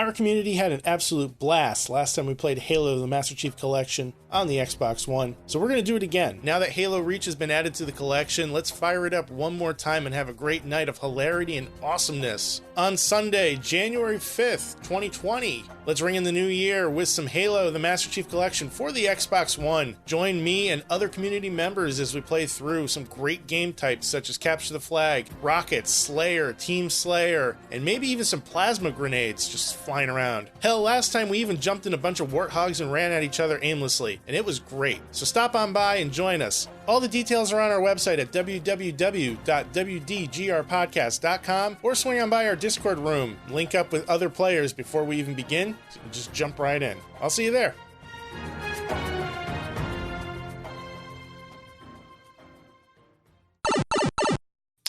Our community had an absolute blast last time we played Halo the Master Chief Collection on the Xbox One, so we're going to do it again. Now that Halo Reach has been added to the collection, let's fire it up one more time and have a great night of hilarity and awesomeness. On Sunday, January 5th, 2020, let's ring in the new year with some Halo the Master Chief Collection for the Xbox One. Join me and other community members as we play through some great game types such as Capture the Flag, Rockets, Slayer, Team Slayer, and maybe even some plasma grenades just flying around. Hell, last time we even jumped in a bunch of warthogs and ran at each other aimlessly, and it was great. So stop on by and join us. All the details are on our website at www.WDGRPodcast.com, or swing on by our Discord room, link up with other players before we even begin, and just jump right in. I'll see you there.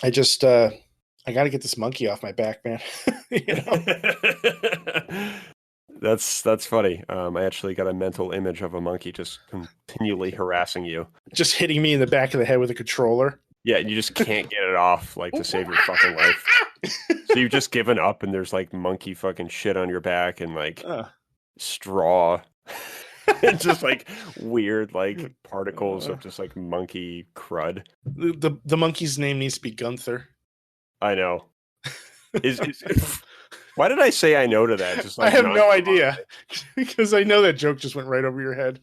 I gotta get this monkey off my back, man. You know? That's funny. I actually got a mental image of a monkey just continually harassing you. Just hitting me in the back of the head with a controller. Yeah, you just can't get it off, like, to save your fucking life. So you've just given up, and there's, like, monkey fucking shit on your back, and, like, straw. And just, like, weird, like, particles of just, like, monkey crud. The monkey's name needs to be Gunther. I know. Why did I say I know to that? Just like I have no idea. Because I know that joke just went right over your head.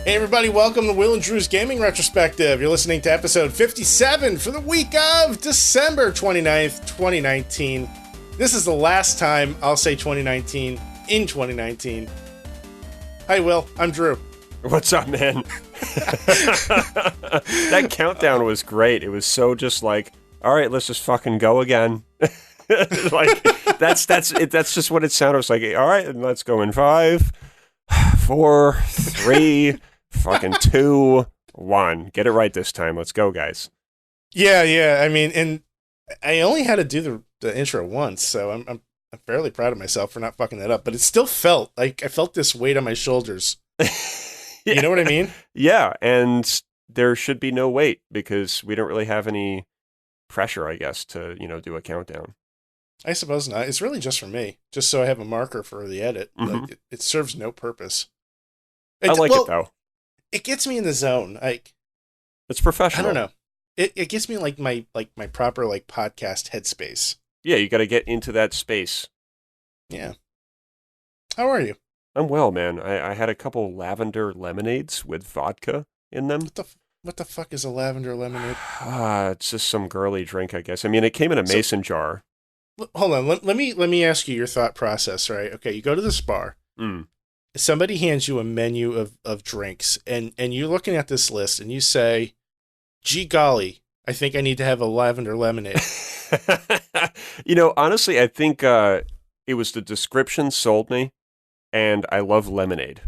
Hey everybody, welcome to Will and Drew's Gaming Retrospective. You're listening to episode 57 for the week of December 29th, 2019. This is the last time I'll say 2019 in 2019. Hi Will, I'm Drew. What's up, man? That countdown was great. It was so just like, all right, let's just fucking go again. Like that's just what it sounded. It was like, all right, and let's go in 5, 4, 3, fucking 2, 1. Get it right this time. Let's go, guys. Yeah. I mean, and I only had to do the intro once, so I'm fairly proud of myself for not fucking that up. But it still felt like I felt this weight on my shoulders. Yeah. You know what I mean? Yeah, and there should be no weight because we don't really have any pressure, I guess, to do a countdown. I suppose not. It's really just for me, just so I have a marker for the edit. Mm-hmm. Like, it serves no purpose. I like it though. It gets me in the zone. Like, it's professional. I don't know. It gets me like my proper like podcast headspace. Yeah, you got to get into that space. Yeah. How are you? I'm well, man. I had a couple lavender lemonades with vodka in them. What the fuck is a lavender lemonade? It's just some girly drink, I guess. I mean, it came in a mason jar. Hold on. Let me ask you your thought process, right? Okay, you go to this bar. Somebody hands you a menu of drinks, and you're looking at this list, and you say, gee golly, I think I need to have a lavender lemonade. Honestly, I think it was the description sold me, and I love lemonade.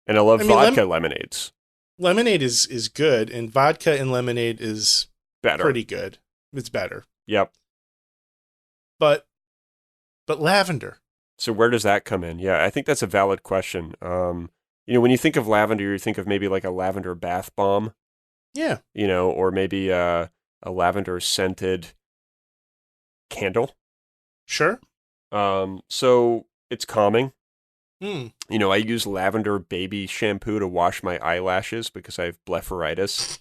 And I love vodka lemonades. Lemonade is good, and vodka and lemonade is better. Pretty good. It's better. Yep. But lavender. So where does that come in? Yeah, I think that's a valid question. When you think of lavender, you think of maybe like a lavender bath bomb. Yeah. Or maybe a lavender scented candle. Sure. So it's calming. I use lavender baby shampoo to wash my eyelashes because I have blepharitis.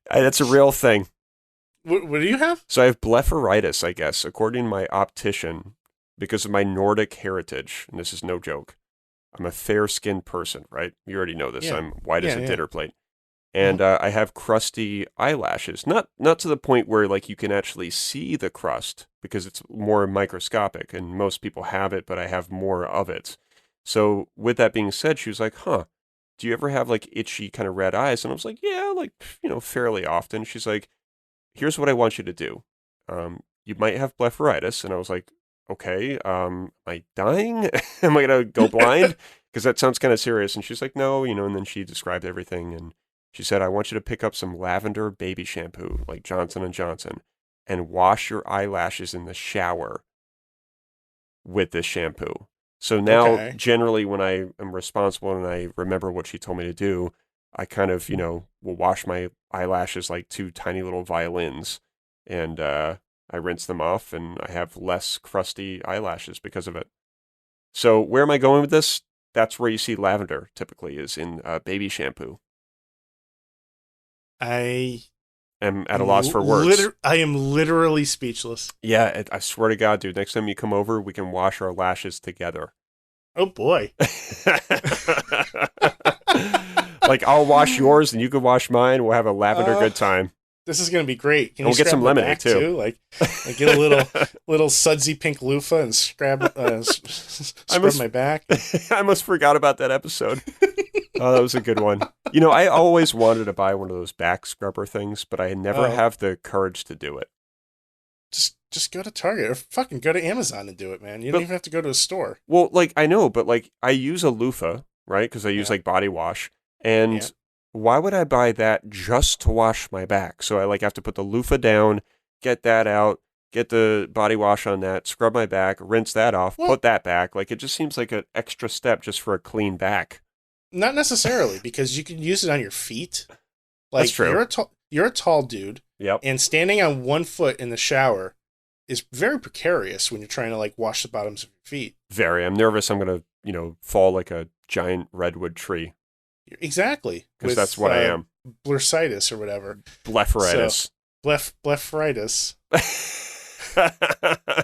That's a real thing. What do you have? So I have blepharitis, I guess, according to my optician, because of my Nordic heritage, and this is no joke. I'm a fair-skinned person, right? You already know this. Yeah. I'm white as a dinner plate. And I have crusty eyelashes. Not to the point where like you can actually see the crust, because it's more microscopic, and most people have it, but I have more of it. So with that being said, she was like, do you ever have like itchy kind of red eyes? And I was like, yeah, like, fairly often. She's like, here's what I want you to do. You might have blepharitis. And I was like, okay, am I dying? Am I going to go blind? Because that sounds kind of serious. And she's like, no, and then she described everything. And she said, I want you to pick up some lavender baby shampoo, like Johnson & Johnson. and wash your eyelashes in the shower with this shampoo. So now, generally, when I am responsible and I remember what she told me to do, I kind of, will wash my eyelashes like two tiny little violins, and I rinse them off, and I have less crusty eyelashes because of it. So where am I going with this? That's where you see lavender, typically, is in baby shampoo. I am at a loss for words. I am literally speechless. Yeah, I swear to God, dude, next time you come over, we can wash our lashes together. Oh, boy. Like, I'll wash yours and you can wash mine. We'll have a lavender good time. This is going to be great. Can we'll get some lemonade, too. Like get a little sudsy pink loofah and scrub my back. I almost forgot about that episode. Oh, that was a good one. I always wanted to buy one of those back scrubber things, but I never have the courage to do it. Just go to Target or fucking go to Amazon and do it, man. You don't even have to go to a store. Well, I know, but I use a loofah, right? Because I use body wash. And why would I buy that just to wash my back? So I have to put the loofah down, get that out, get the body wash on that, scrub my back, rinse that off, put that back. It just seems like an extra step just for a clean back. Not necessarily, because you can use it on your feet. That's true. You're a tall dude. Yep. And standing on one foot in the shower is very precarious when you're trying to wash the bottoms of your feet. Very. I'm nervous I'm going to fall like a giant redwood tree. Exactly. Because that's what I am. Bursitis or whatever. Blepharitis. Blepharitis.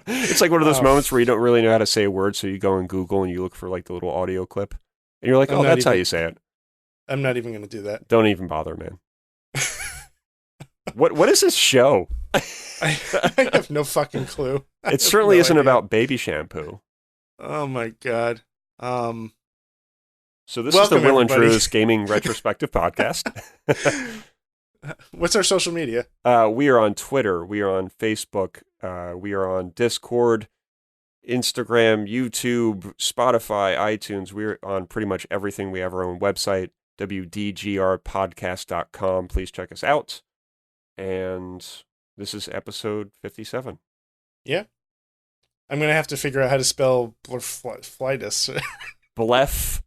It's like one of those moments where you don't really know how to say a word, so you go on Google and you look for the little audio clip. And you're like, that's how you say it. I'm not even going to do that. Don't even bother, man. What is this show? I have no fucking clue. It certainly isn't about baby shampoo. Oh my God. So this is the Will and Drew's Gaming Retrospective Podcast. What's our social media? We are on Twitter. We are on Facebook. We are on Discord, Instagram, YouTube, Spotify, iTunes. We're on pretty much everything. We have our own website, WDGRPodcast.com. Please check us out. And this is episode 57. Yeah. I'm going to have to figure out how to spell blepharitis. Bleph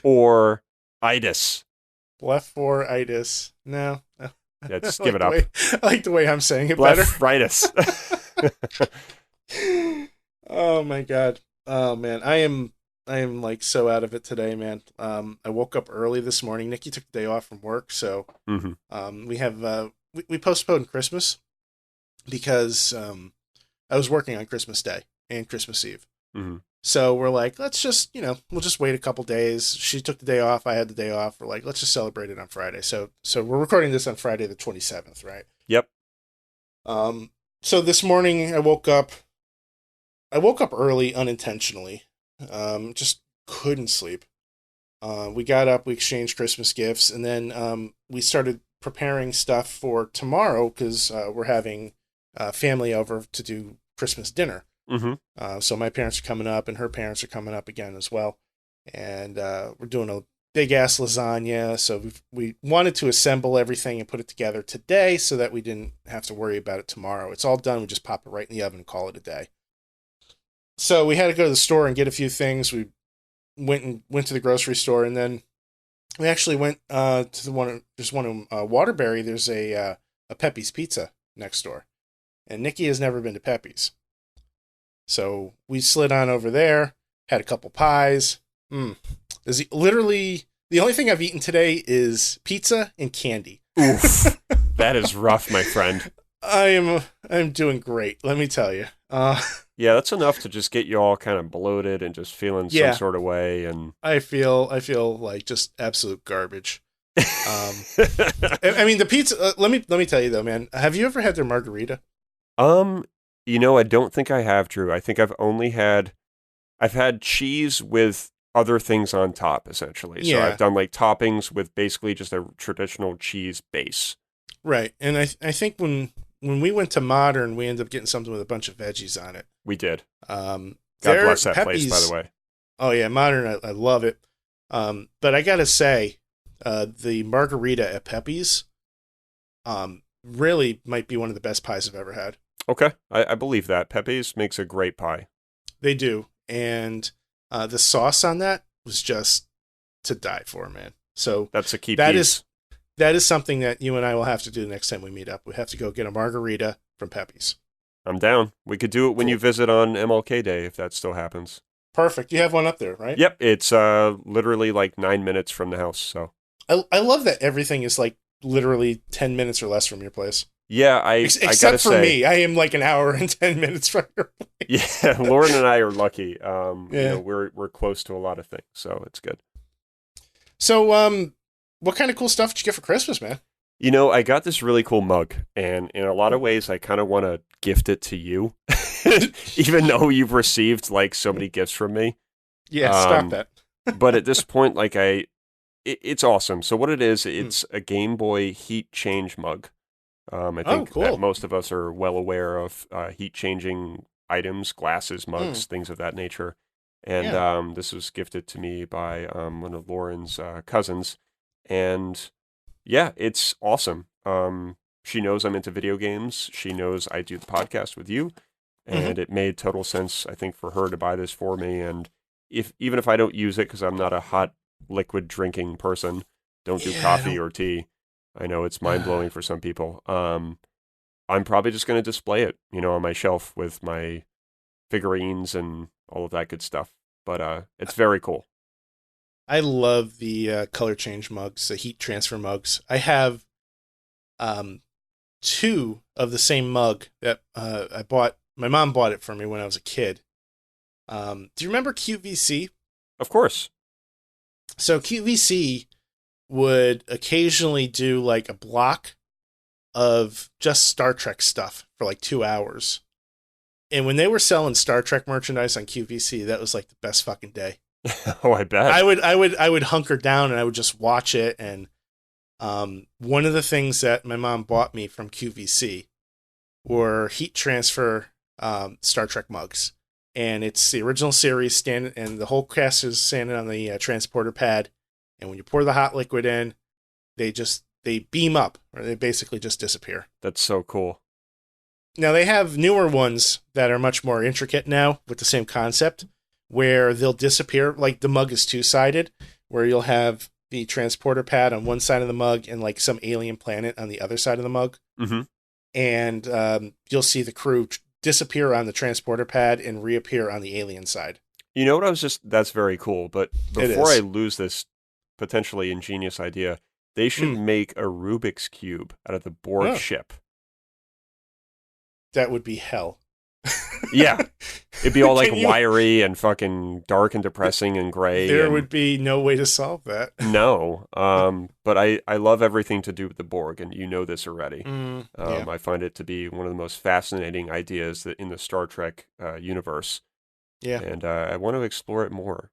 or itis. Blepharitis. No. Yeah, just give it up. I like the way I'm saying it better. Blepharitis. Oh my God. Oh man. I am so out of it today, man. I woke up early this morning. Nikki took the day off from work, so we have we postponed Christmas because I was working on Christmas Day and Christmas Eve. Mm-hmm. So we're like, let's just, we'll just wait a couple days. She took the day off. I had the day off. We're like, let's just celebrate it on Friday. So we're recording this on Friday the 27th, right? Yep. So this morning I woke up early unintentionally. Just couldn't sleep. We got up, we exchanged Christmas gifts, and then we started preparing stuff for tomorrow because we're having family over to do Christmas dinner. Mm-hmm. So my parents are coming up, and her parents are coming up again as well. And we're doing a big ass lasagna. So we wanted to assemble everything and put it together today so that we didn't have to worry about it tomorrow. It's all done. We just pop it right in the oven and call it a day. So we had to go to the store and get a few things. We went to the grocery store, and then we actually went to there's one in Waterbury. There's a Pepe's Pizza next door, and Nikki has never been to Pepe's. So we slid on over there, had a couple pies. Literally, the only thing I've eaten today is pizza and candy. Oof, that is rough, my friend. I'm doing great, let me tell you. Yeah, that's enough to just get you all kind of bloated and just feeling some sort of way. And I feel like just absolute garbage. I mean, the pizza. Let me tell you though, man. Have you ever had their margarita? I don't think I have, Drew. I think I've had cheese with other things on top, essentially. So I've done toppings with basically just a traditional cheese base. Right, and I think when we went to Modern, we ended up getting something with a bunch of veggies on it. We did. God bless that place, by the way. Oh yeah, Modern, I love it. But I gotta say, the margarita at Pepe's, really might be one of the best pies I've ever had. Okay, I believe that. Pepe's makes a great pie. They do. And the sauce on that was just to die for, man. So that's a key piece. That is something that you and I will have to do the next time we meet up. We have to go get a margarita from Pepe's. I'm down. We could do it when you visit on MLK Day, if that still happens. Perfect. You have one up there, right? Yep. It's literally like 9 minutes from the house. So I love that everything is like literally 10 minutes or less from your place. Yeah, except for me, I am like an hour and 10 minutes from your place. Yeah, Lauren and I are lucky. You know, we're close to a lot of things, so it's good. So, what kind of cool stuff did you get for Christmas, man? You know, I got this really cool mug, and in a lot of ways, I kind of want to gift it to you, even though you've received like so many gifts from me. Yeah, stop that. But at this point, like it's awesome. So what it is, it's a Game Boy heat change mug. I think that most of us are well aware of heat changing items, glasses, mugs, things of that nature. And this was gifted to me by one of Lauren's cousins. And yeah, it's awesome. She knows I'm into video games. She knows I do the podcast with you. And it made total sense, I think, for her to buy this for me. And even if I don't use it, because I'm not a hot liquid drinking person, don't do coffee or tea. I know it's mind-blowing for some people. I'm probably just going to display it, you know, on my shelf with my figurines and all of that good stuff. But it's very cool. I love the color change mugs, the heat transfer mugs. I have 2 of the same mug that I bought. My mom bought it for me when I was a kid. Do you remember QVC? Of course. So QVC would occasionally do like a block of just Star Trek stuff for like 2 hours. And when they were selling Star Trek merchandise on QVC, that was like the best fucking day. Oh, I bet. I would hunker down and I would just watch it. And one of the things that my mom bought me from QVC were heat transfer Star Trek mugs. And it's the original series, and the whole cast is standing on the transporter pad. And when you pour the hot liquid in, they beam up, or they basically just disappear. That's so cool. Now, they have newer ones that are much more intricate now with the same concept, where they'll disappear, like the mug is 2-sided, where you'll have the transporter pad on one side of the mug and like some alien planet on the other side of the mug. Mm-hmm. And you'll see the crew disappear on the transporter pad and reappear on the alien side. You know what, that's very cool, but before I lose this potentially ingenious idea, they should make a Rubik's Cube out of the Borg ship. That would be hell. Yeah. It'd be all like wiry and fucking dark and depressing and gray. There would be no way to solve that. No. But I love everything to do with the Borg, and you know this already. I find it to be one of the most fascinating ideas in the Star Trek universe. Yeah. And I want to explore it more.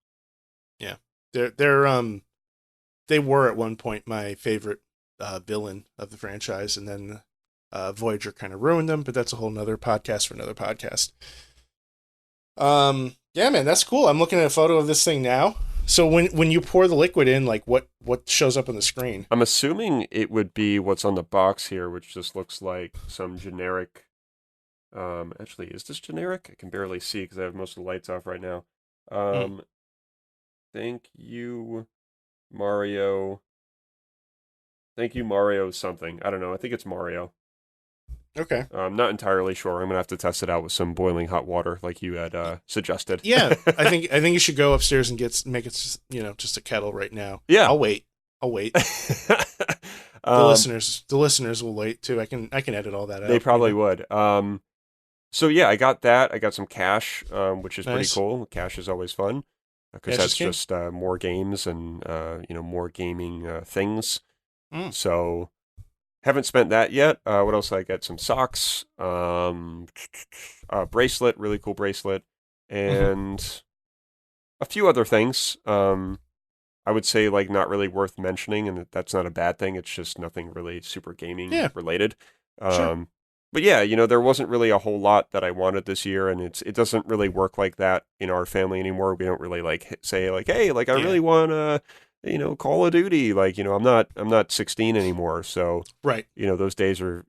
Yeah. They were at one point my favorite villain of the franchise, and then Voyager kind of ruined them, but that's a whole nother podcast for another podcast. Yeah, man, that's cool. I'm looking at a photo of this thing now. So when you pour the liquid in, like what shows up on the screen? I'm assuming it would be what's on the box here, which just looks like some generic. Actually, is this generic? I can barely see because I have most of the lights off right now. Thank you, Mario. Thank you, Mario something. I don't know. I think it's Mario. Okay. I'm not entirely sure. I'm going to have to test it out with some boiling hot water like you had suggested. Yeah, I think you should go upstairs and make it, just a kettle right now. Yeah. I'll wait. The listeners will wait too. I can edit all that out. They probably would. So yeah, I got that. I got some cash, which is pretty cool. Cash is always fun because that's just more games and more gaming things. So haven't spent that yet. What else did I get? Some socks, a bracelet, really cool bracelet, and a few other things. I would say like not really worth mentioning, and that's not a bad thing. It's just nothing really super gaming related. Sure. But yeah, there wasn't really a whole lot that I wanted this year, and it doesn't really work like that in our family anymore. We don't really like say like, hey, like I really want Call of Duty. Like, I'm not 16 anymore, so right. Those days are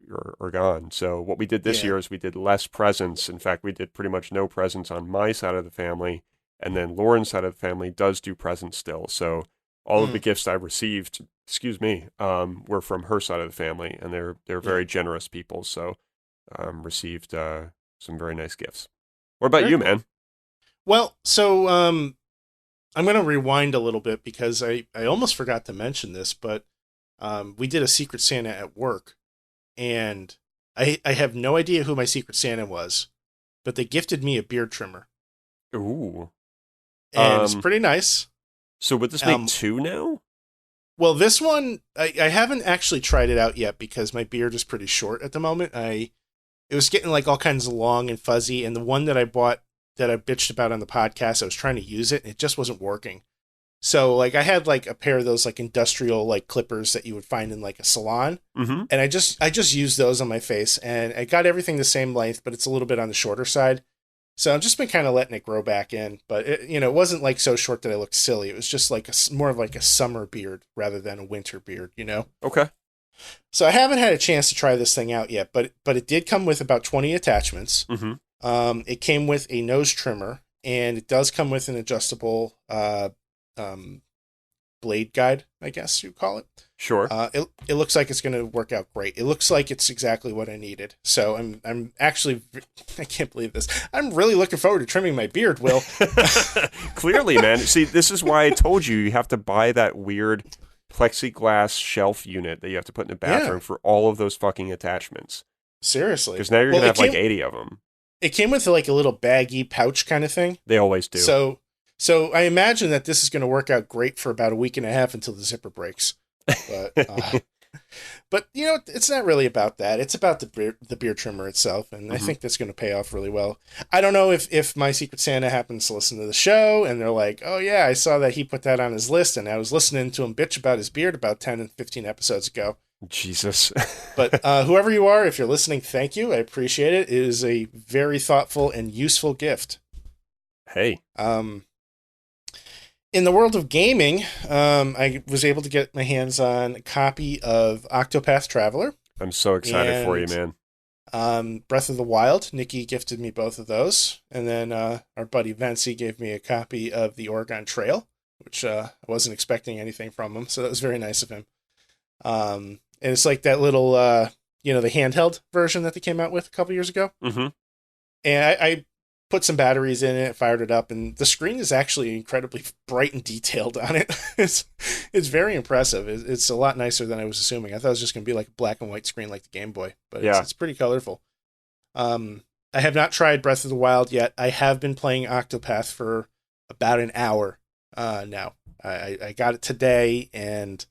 gone. So what we did this year is we did less presents. In fact, we did pretty much no presents on my side of the family, and then Lauren's side of the family does do presents still. So all of the gifts I received, were from her side of the family, and they're very generous people. So received some very nice gifts. What about you, man? Well, so I'm going to rewind a little bit because I almost forgot to mention this, but we did a Secret Santa at work, and I have no idea who my Secret Santa was, but they gifted me a beard trimmer. Ooh. And it's pretty nice. So would this make 2 now? Well, this one, I haven't actually tried it out yet because my beard is pretty short at the moment. It was getting like all kinds of long and fuzzy, and the one that I bought that I bitched about on the podcast, I was trying to use it, and it just wasn't working. So, like, I had, like, a pair of those, like, industrial, like, clippers that you would find in, like, a salon. Mm-hmm. And I just used those on my face, and I got everything the same length, but it's a little bit on the shorter side. So I've just been kind of letting it grow back in. But, it wasn't, like, so short that I looked silly. It was just, like, more of, like, a summer beard rather than a winter beard, Okay. So I haven't had a chance to try this thing out yet, but it did come with about 20 attachments. Mm-hmm. It came with a nose trimmer, and it does come with an adjustable blade guide, I guess you call it. Sure. It looks like it's going to work out great. It looks like it's exactly what I needed. So I'm actually, I can't believe this. I'm really looking forward to trimming my beard, Will. Clearly, man. See, this is why I told you have to buy that weird plexiglass shelf unit that you have to put in the bathroom for all of those fucking attachments. Seriously. Because now you're going to have like 80 of them. It came with like a little baggy pouch kind of thing. They always do. So I imagine that this is going to work out great for about a week and a half until the zipper breaks. But it's not really about that. It's about the beard trimmer itself, and I think that's going to pay off really well. I don't know if my Secret Santa happens to listen to the show, and they're like, oh yeah, I saw that he put that on his list, and I was listening to him bitch about his beard about 10 and 15 episodes ago. Jesus. But whoever you are, if you're listening, thank you. I appreciate it. It is a very thoughtful and useful gift. Hey. In the world of gaming, I was able to get my hands on a copy of Octopath Traveler. I'm so excited for you, man. Breath of the Wild. Nikki gifted me both of those. And then our buddy Vency gave me a copy of the Oregon Trail, which I wasn't expecting anything from him. So that was very nice of him. And it's like that little, the handheld version that they came out with a couple years ago. Mm-hmm. And I put some batteries in it, fired it up, and the screen is actually incredibly bright and detailed on it. It's very impressive. It's a lot nicer than I was assuming. I thought it was just going to be like a black and white screen like the Game Boy, but it's pretty colorful. I have not tried Breath of the Wild yet. I have been playing Octopath for about an hour now. I got it today, and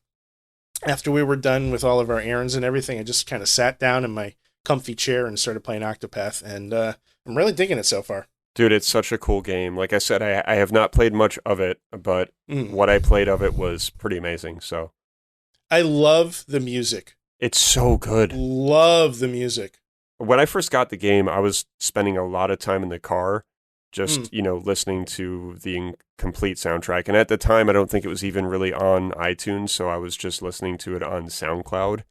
after we were done with all of our errands and everything, I just kind of sat down in my comfy chair and started playing Octopath, and I'm really digging it so far. Dude, it's such a cool game. Like I said, I have not played much of it, but what I played of it was pretty amazing. So I love the music. It's so good. Love the music. When I first got the game, I was spending a lot of time in the car just, listening to the incomplete soundtrack. And at the time, I don't think it was even really on iTunes, so I was just listening to it on SoundCloud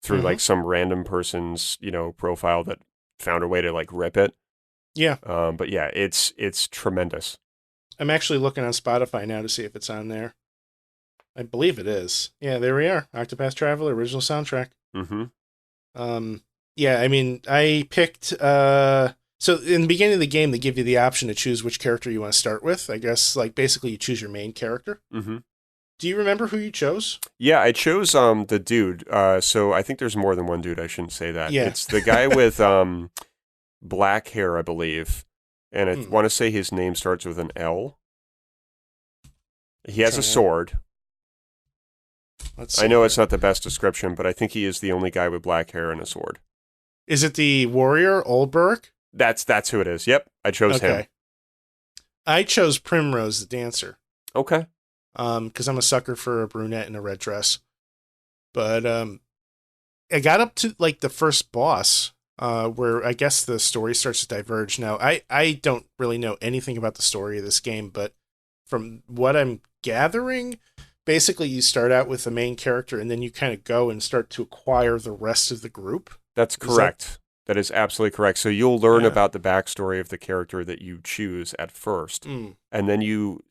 through like some random person's, profile that found a way to like rip it. Yeah. But yeah, it's tremendous. I'm actually looking on Spotify now to see if it's on there. I believe it is. Yeah, there we are. Octopath Traveler, original soundtrack. Mm-hmm. Yeah, I mean, I picked... So in the beginning of the game, they give you the option to choose which character you want to start with. I guess, like, basically you choose your main character. Mm-hmm. Do you remember who you chose? Yeah, I chose the dude. So I think there's more than one dude. I shouldn't say that. Yeah. It's the guy with black hair, I believe. And I want to say his name starts with an L. He has a sword. I know it's not the best description, but I think he is the only guy with black hair and a sword. Is it the warrior, Oldberg? That's who it is. Yep, I chose him. I chose Primrose, the dancer. Okay. Because I'm a sucker for a brunette in a red dress. But I got up to like the first boss, where I guess the story starts to diverge. Now, I don't really know anything about the story of this game, but from what I'm gathering, basically you start out with the main character and then you kind of go and start to acquire the rest of the group. That's correct. That is absolutely correct. So you'll learn about the backstory of the character that you choose at first, and then you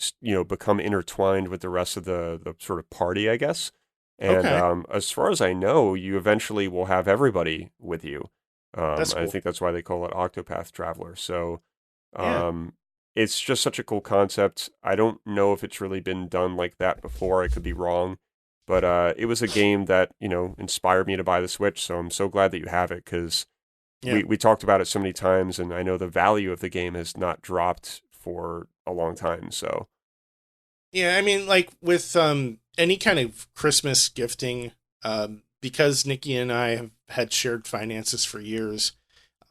become intertwined with the rest of the sort of party, I guess. And as far as I know, you eventually will have everybody with you. That's cool. I think that's why they call it Octopath Traveler. So it's just such a cool concept. I don't know if it's really been done like that before. I could be wrong. But it was a game that, inspired me to buy the Switch. So I'm so glad that you have it because we talked about it so many times. And I know the value of the game has not dropped for a long time. So, yeah, I mean, like with any kind of Christmas gifting, because Nikki and I have had shared finances for years,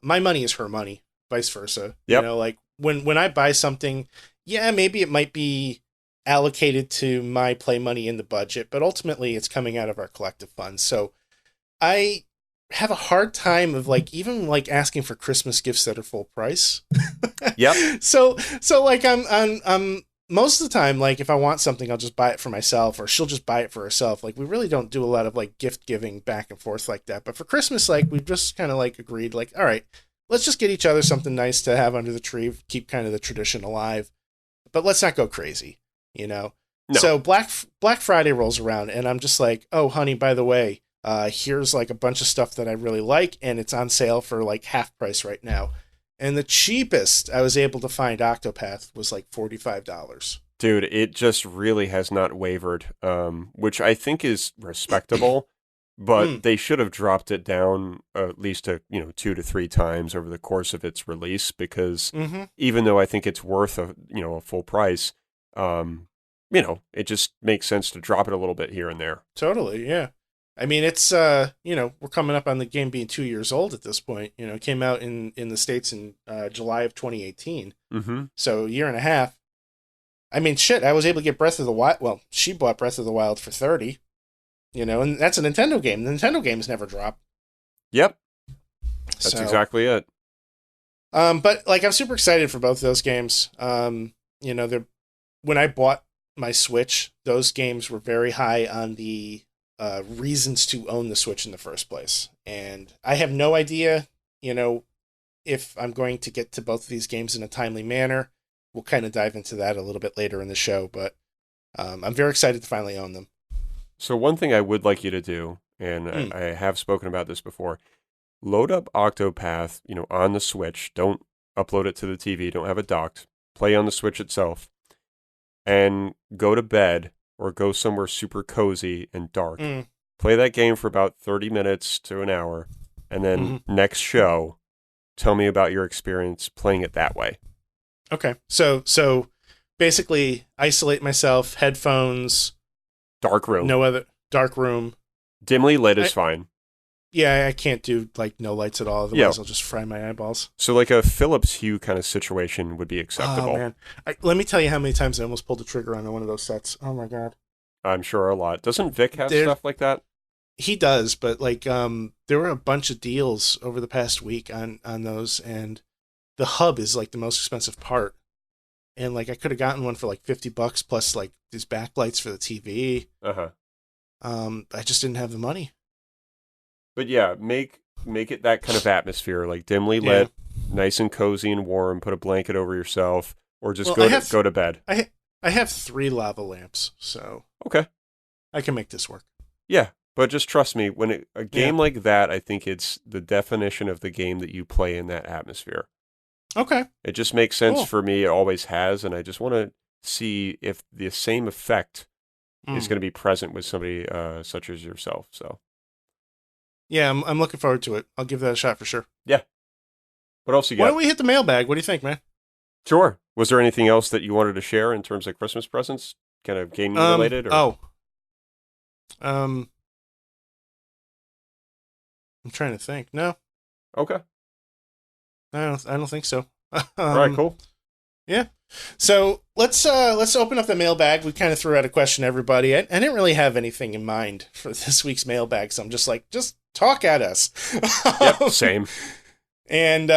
my money is her money, vice versa. Yep. Like when I buy something, maybe it might be allocated to my play money in the budget, but ultimately it's coming out of our collective funds. So I have a hard time of even asking for Christmas gifts that are full price. Yep. So like I'm most of the time, like if I want something, I'll just buy it for myself, or she'll just buy it for herself. Like we really don't do a lot of gift giving back and forth like that. But for Christmas, we've just kind of agreed, all right, let's just get each other something nice to have under the tree, keep kind of the tradition alive, but let's not go crazy, No. So Black Friday rolls around and I'm just like, oh honey, by the way, here's a bunch of stuff that I really like and it's on sale for half price right now. And the cheapest I was able to find Octopath was $45. Dude, it just really has not wavered, which I think is respectable, but they should have dropped it down at least 2 to 3 times over the course of its release, because even though I think it's worth a full price, it just makes sense to drop it a little bit here and there. Totally, yeah. I mean, it's, we're coming up on the game being 2 years old at this point. It came out in the States in July of 2018. Mm-hmm. So a year and a half. I mean, shit, I was able to get Breath of the Wild. Well, she bought Breath of the Wild for $30, and that's a Nintendo game. The Nintendo games never drop. Yep. That's exactly it. But I'm super excited for both of those games. When I bought my Switch, those games were very high on the reasons to own the Switch in the first place. And I have no idea, if I'm going to get to both of these games in a timely manner. We'll kind of dive into that a little bit later in the show, but I'm very excited to finally own them. So one thing I would like you to do, and I have spoken about this before, load up Octopath, on the Switch. Don't upload it to the TV. Don't have it docked. Play on the Switch itself. And go to bed or go somewhere super cozy and dark. Play that game for about 30 minutes to an hour, and then next show, tell me about your experience playing it that way. Okay. So basically isolate myself, headphones, dark room. No other dark room. Dimly lit is fine. Yeah, I can't do no lights at all, otherwise I'll just fry my eyeballs. So a Philips Hue kind of situation would be acceptable. Oh man. Let me tell you how many times I almost pulled the trigger on one of those sets. Oh my god. I'm sure a lot. Doesn't Vic have stuff like that? He does, but there were a bunch of deals over the past week on those, and the hub is the most expensive part. And I could have gotten one for $50 plus these backlights for the TV. I just didn't have the money. But yeah, make it that kind of atmosphere, dimly lit, nice and cozy and warm. Put a blanket over yourself, or just go to bed. I have 3 lava lamps, so okay, I can make this work. Yeah, but just trust me, when a game like that, I think it's the definition of the game that you play in that atmosphere. Okay, it just makes sense for me. It always has, and I just want to see if the same effect is going to be present with somebody such as yourself. So. Yeah, I'm looking forward to it. I'll give that a shot for sure. Yeah. What else you got? Why don't we hit the mailbag? What do you think, man? Sure. Was there anything else that you wanted to share in terms of Christmas presents? Kind of gaming related? Or? I'm trying to think. No. Okay. I don't think so. All right, cool. Yeah. So let's open up the mailbag. We kind of threw out a question to everybody. I didn't really have anything in mind for this week's mailbag, so I'm just talk at us. Yep, same. And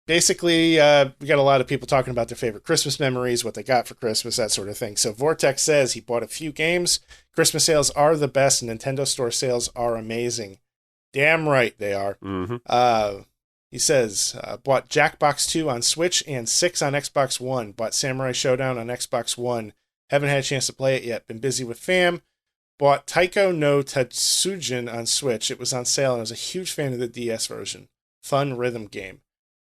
basically, we got a lot of people talking about their favorite Christmas memories, what they got for Christmas, that sort of thing. So Vortex says he bought a few games. Christmas sales are the best, and Nintendo Store sales are amazing. Damn right they are. Mm-hmm. He says, bought Jackbox 2 on Switch and 6 on Xbox One. Bought Samurai Showdown on Xbox One. Haven't had a chance to play it yet. Been busy with fam. Bought Taiko no Tatsujin on Switch. It was on sale, and I was a huge fan of the DS version. Fun rhythm game.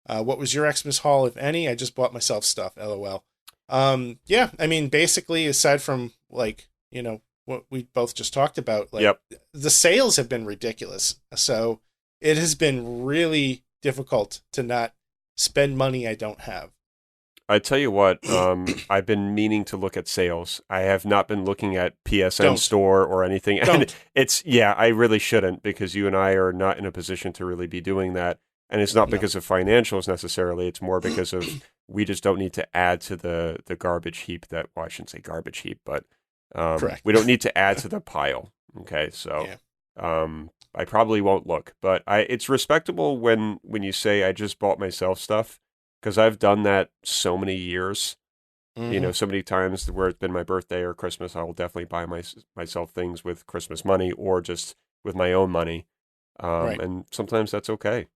What was your Xmas haul, if any? I just bought myself stuff, LOL. Yeah, I mean, basically, aside from, like, you know, what we both just talked about, like, the sales have been ridiculous. So it has been really difficult to not spend money I don't have. I tell you what, I've been meaning to look at sales. I have not been looking at PSN Store or anything. And I really shouldn't, because you and I are not in a position to really be doing that. And it's not because of financials necessarily. It's more because of we just don't need to add to the garbage heap that, well, I shouldn't say garbage heap, but we don't need to add to the pile. Okay, so I probably won't look. But it's respectable when you say I just bought myself stuff, because I've done that so many years. You know, so many times where it's been my birthday or Christmas, I will definitely buy myself things with Christmas money or just with my own money. And sometimes that's okay.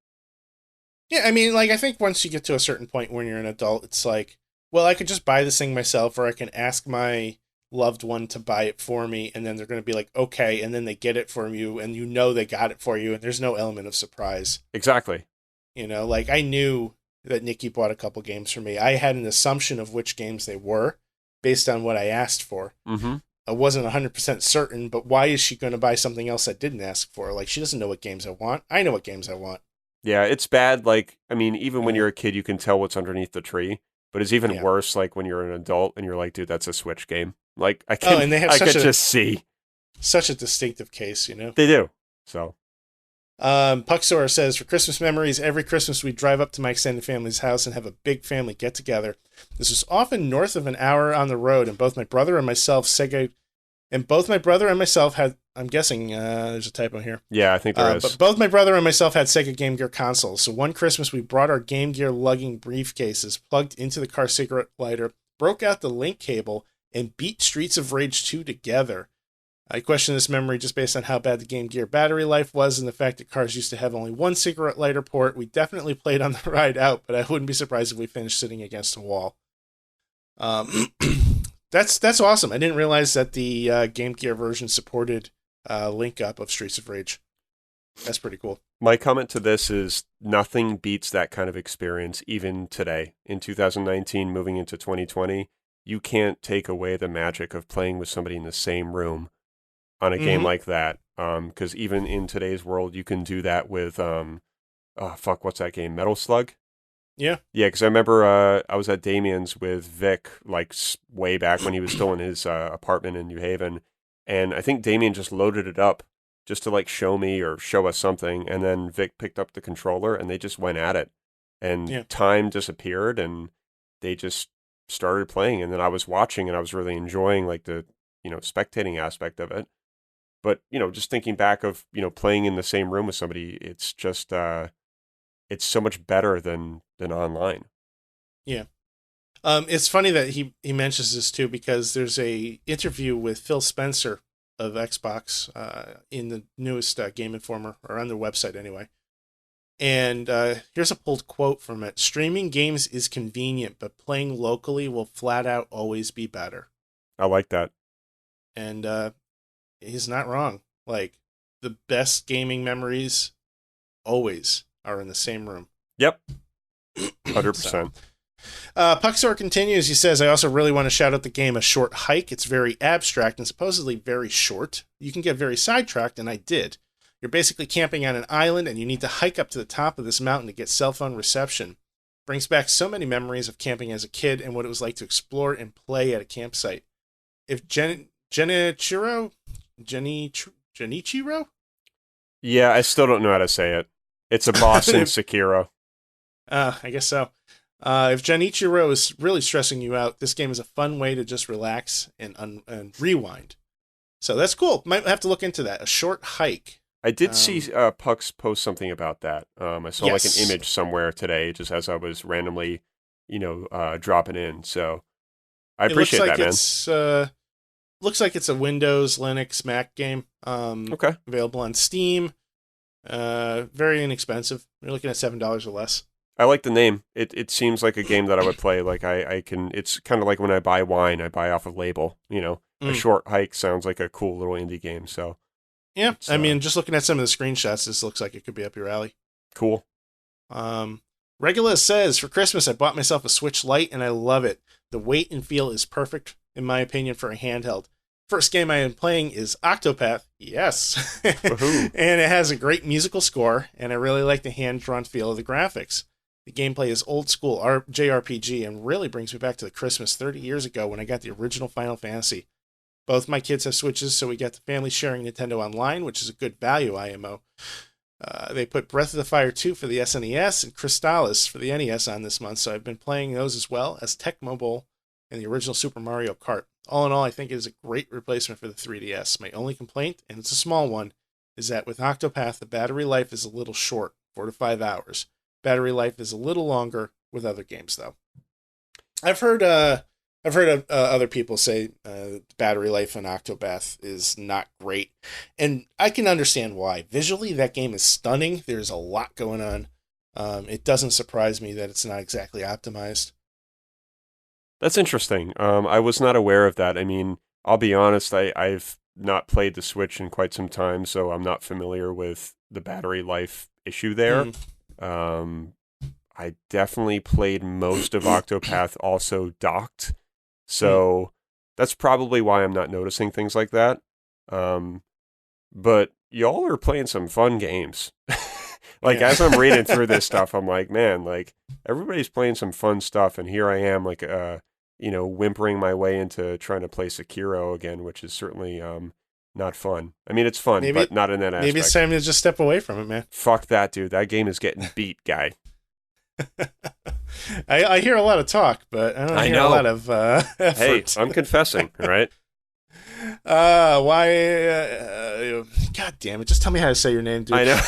Yeah, I mean, like, I think once you get to a certain point when you're an adult, it's like, well, I could just buy this thing myself, or I can ask my loved one to buy it for me, and then they're going to be like, okay, and then they get it for you, and you know they got it for you, and there's no element of surprise. Exactly. You know, like, I knew that Nikki bought a couple games for me. I had an assumption of which games they were based on what I asked for. I wasn't 100% certain, but why is she going to buy something else I didn't ask for? Like, she doesn't know what games I want. I know what games I want. Yeah, it's bad. Like, I mean, even when you're a kid, you can tell what's underneath the tree. But it's even worse, like, when you're an adult and you're like, dude, that's a Switch game. Like, I can just see. Such a distinctive case, you know? They do. So. Puxor says, for Christmas memories, every Christmas we drive up to my extended family's house and have a big family get-together. This was often north of an hour on the road, and both my brother and myself had, I'm guessing there's a typo here. Yeah, I think there is. But both my brother and myself had Sega Game Gear consoles. So one Christmas, we brought our Game Gear lugging briefcases, plugged into the car cigarette lighter, broke out the link cable, and beat Streets of Rage 2 together. I question this memory just based on how bad the Game Gear battery life was and the fact that cars used to have only one cigarette lighter port. We definitely played on the ride out, but I wouldn't be surprised if we finished sitting against a wall. That's awesome. I didn't realize that the Game Gear version supported link up of Streets of Rage. That's pretty cool. My comment to this is nothing beats that kind of experience even today. In 2019, moving into 2020, you can't take away the magic of playing with somebody in the same room on a game like that. Because even in today's world, you can do that with, what's that game? Metal Slug? Yeah. Yeah, because I remember I was at Damien's with Vic, like, way back when he was still in his apartment in New Haven. And I think Damien just loaded it up just to, like, show me or show us something. And then Vic picked up the controller and they just went at it. And time disappeared and they just started playing. And then I was watching and I was really enjoying, like, the, spectating aspect of it. But, just thinking back of, playing in the same room with somebody, it's just, it's so much better than online. Yeah. It's funny that he mentions this too, because there's a interview with Phil Spencer of Xbox in the newest Game Informer, or on their website anyway. And here's a pulled quote from it. Streaming games is convenient, but playing locally will flat out always be better. I like that. And he's not wrong. Like, the best gaming memories always are in the same room. Yep. 100%. Puxor continues. He says, I also really want to shout out the game A Short Hike. It's very abstract and supposedly very short. You can get very sidetracked, and I did. You're basically camping on an island, and you need to hike up to the top of this mountain to get cell phone reception. Brings back so many memories of camping as a kid and what it was like to explore and play at a campsite. If Genichiro? Yeah, I still don't know how to say it. It's a boss in Sekiro. I guess so. If Genichiro is really stressing you out, this game is a fun way to just relax and rewind. So that's cool. Might have to look into that. A Short Hike. I did see Pucks post something about that. I saw like an image somewhere today, just as I was randomly, dropping in. So I appreciate that, man. Looks like it's a Windows, Linux, Mac game. Okay. Available on Steam. Very inexpensive. You're looking at $7 or less. I like the name. It seems like a game that I would play. Like I can. It's kind of like when I buy wine, I buy off of label. A short hike sounds like a cool little indie game. So yeah, I mean, just looking at some of the screenshots, this looks like it could be up your alley. Cool. Regula says, for Christmas, I bought myself a Switch Lite, and I love it. The weight and feel is perfect, in my opinion, for a handheld. First game I am playing is Octopath. Yes. And it has a great musical score, and I really like the hand-drawn feel of the graphics. The gameplay is old school JRPG and really brings me back to the Christmas 30 years ago when I got the original Final Fantasy. Both my kids have Switches, so we got the family sharing Nintendo Online, which is a good value IMO. They put Breath of the Fire 2 for the SNES and Crystalis for the NES on this month, so I've been playing those as well as Tecmo Bowl and the original Super Mario Kart. All in all, I think it is a great replacement for the 3DS. My only complaint, and it's a small one, is that with Octopath, the battery life is a little short, 4 to 5 hours. Battery life is a little longer with other games, though. I've heard other people say battery life on Octopath is not great, and I can understand why. Visually, that game is stunning. There's a lot going on. It doesn't surprise me that it's not exactly optimized. That's interesting. I was not aware of that. I mean, I'll be honest, I've not played the Switch in quite some time, so I'm not familiar with the battery life issue there. I definitely played most of Octopath also docked, so that's probably why I'm not noticing things like that. But y'all are playing some fun games. As I'm reading through this stuff, I'm like, man, like everybody's playing some fun stuff, and here I am, like, whimpering my way into trying to play Sekiro again, which is certainly not fun. I mean, it's fun, but not in that aspect. Maybe it's time to just step away from it, man. Fuck that, dude. That game is getting beat, guy. I hear a lot of talk, but I don't hear a lot of effort. Hey, I'm confessing, right? Why? God damn it! Just tell me how to say your name, dude. I know.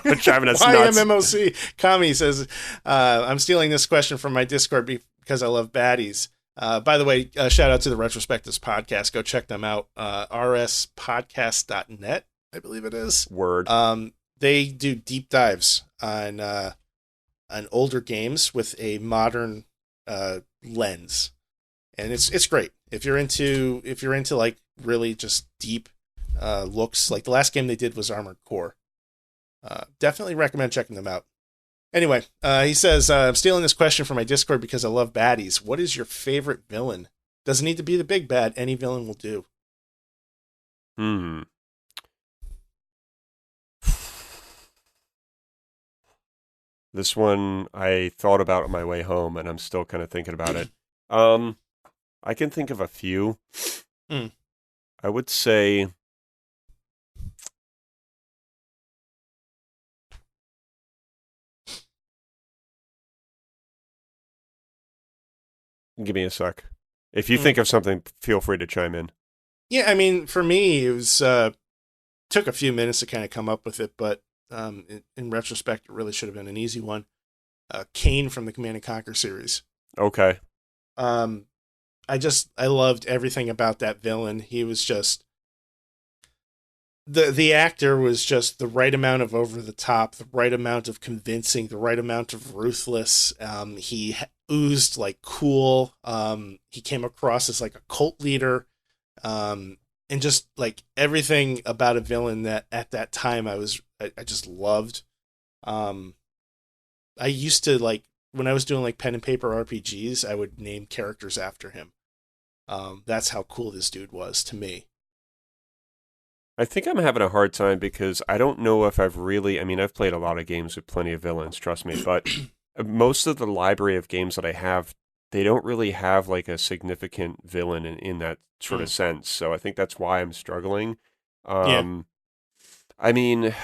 It's driving us nuts. YMMOC Kami says, "I'm stealing this question from my Discord because I love baddies." By the way, shout out to the Retrospectives podcast. Go check them out. rspodcast.net, I believe it is. Word. They do deep dives on older games with a modern lens, and it's great. If you're into like really just deep looks, like the last game they did was Armored Core. Definitely recommend checking them out. Anyway, he says, I'm stealing this question from my Discord because I love baddies. What is your favorite villain? Doesn't need to be the big bad. Any villain will do. This one I thought about on my way home, and I'm still kind of thinking about it. I can think of a few. I would say give me a sec. If you think of something, feel free to chime in. Yeah, I mean, for me, it was took a few minutes to kind of come up with it, but in retrospect, it really should have been an easy one. Kane from the Command & Conquer series. Okay. I loved everything about that villain. He was just the actor was just the right amount of over the top, the right amount of convincing, the right amount of ruthless. He oozed like cool. He came across as like a cult leader, and just like everything about a villain that at that time I just loved. I used to, like, when I was doing like pen and paper RPGs, I would name characters after him. That's how cool this dude was to me. I think I'm having a hard time because I don't know if I've played a lot of games with plenty of villains, trust me, but most of the library of games that I have, they don't really have like a significant villain in that sort of sense. So I think that's why I'm struggling. I mean,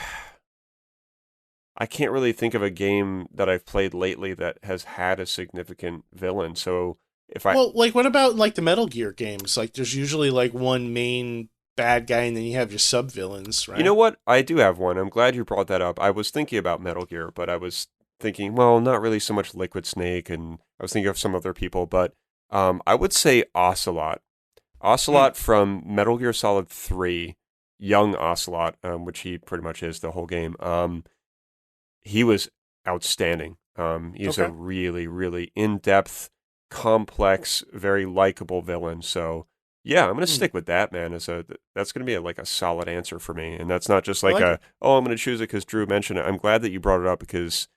I can't really think of a game that I've played lately that has had a significant villain. So what about like the Metal Gear games? Like there's usually like one main bad guy, and then you have your sub-villains, right? You know what? I do have one. I'm glad you brought that up. I was thinking about Metal Gear, but I was thinking, well, not really so much Liquid Snake, and I was thinking of some other people, but I would say Ocelot. Ocelot from Metal Gear Solid 3, young Ocelot, which he pretty much is the whole game. He was outstanding. He's a really, really in-depth, complex, very likable villain. So yeah, I'm going to stick with that, man. That's going to be like a solid answer for me. And that's not just like I'm going to choose it because Drew mentioned it. I'm glad that you brought it up because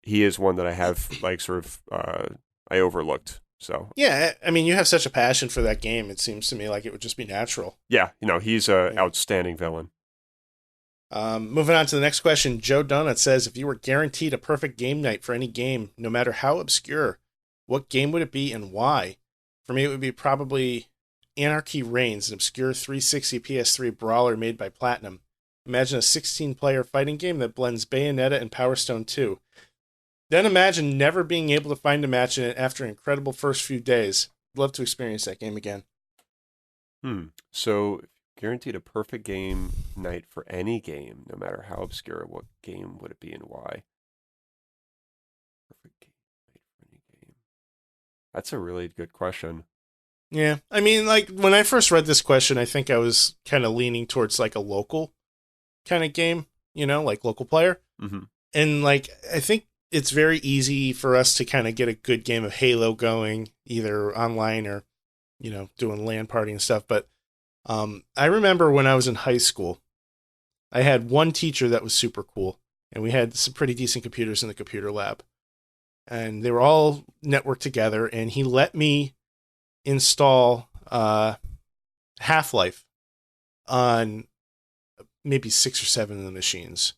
he is one that I have like sort of, I overlooked. So yeah, I mean, you have such a passion for that game. It seems to me like it would just be natural. Yeah, he's an outstanding villain. Moving on to the next question. Joe Donut says, if you were guaranteed a perfect game night for any game, no matter how obscure, what game would it be and why? For me, it would be probably Anarchy Reigns, an obscure 360 PS3 brawler made by Platinum. Imagine a 16-player fighting game that blends Bayonetta and Power Stone 2. Then imagine never being able to find a match in it after an incredible first few days. I'd love to experience that game again. So, guaranteed a perfect game night for any game, no matter how obscure, what game would it be and why? Perfect game night for any game. That's a really good question. Yeah, I mean, like, when I first read this question, I think I was kind of leaning towards, like, a local kind of game, like local player. Mm-hmm. And, like, I think it's very easy for us to kind of get a good game of Halo going, either online or, doing LAN party and stuff. But I remember when I was in high school, I had one teacher that was super cool, and we had some pretty decent computers in the computer lab. And they were all networked together, and he let me install Half-Life on maybe 6 or 7 of the machines.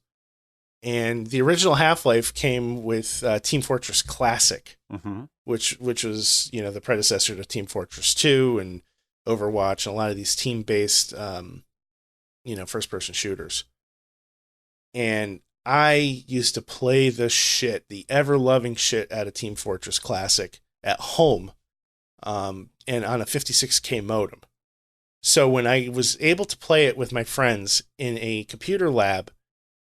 And the original Half-Life came with Team Fortress Classic, which was, the predecessor to Team Fortress 2 and Overwatch and a lot of these team-based, first-person shooters. And I used to play the ever-loving shit out of Team Fortress Classic at home, and on a 56K modem. So when I was able to play it with my friends in a computer lab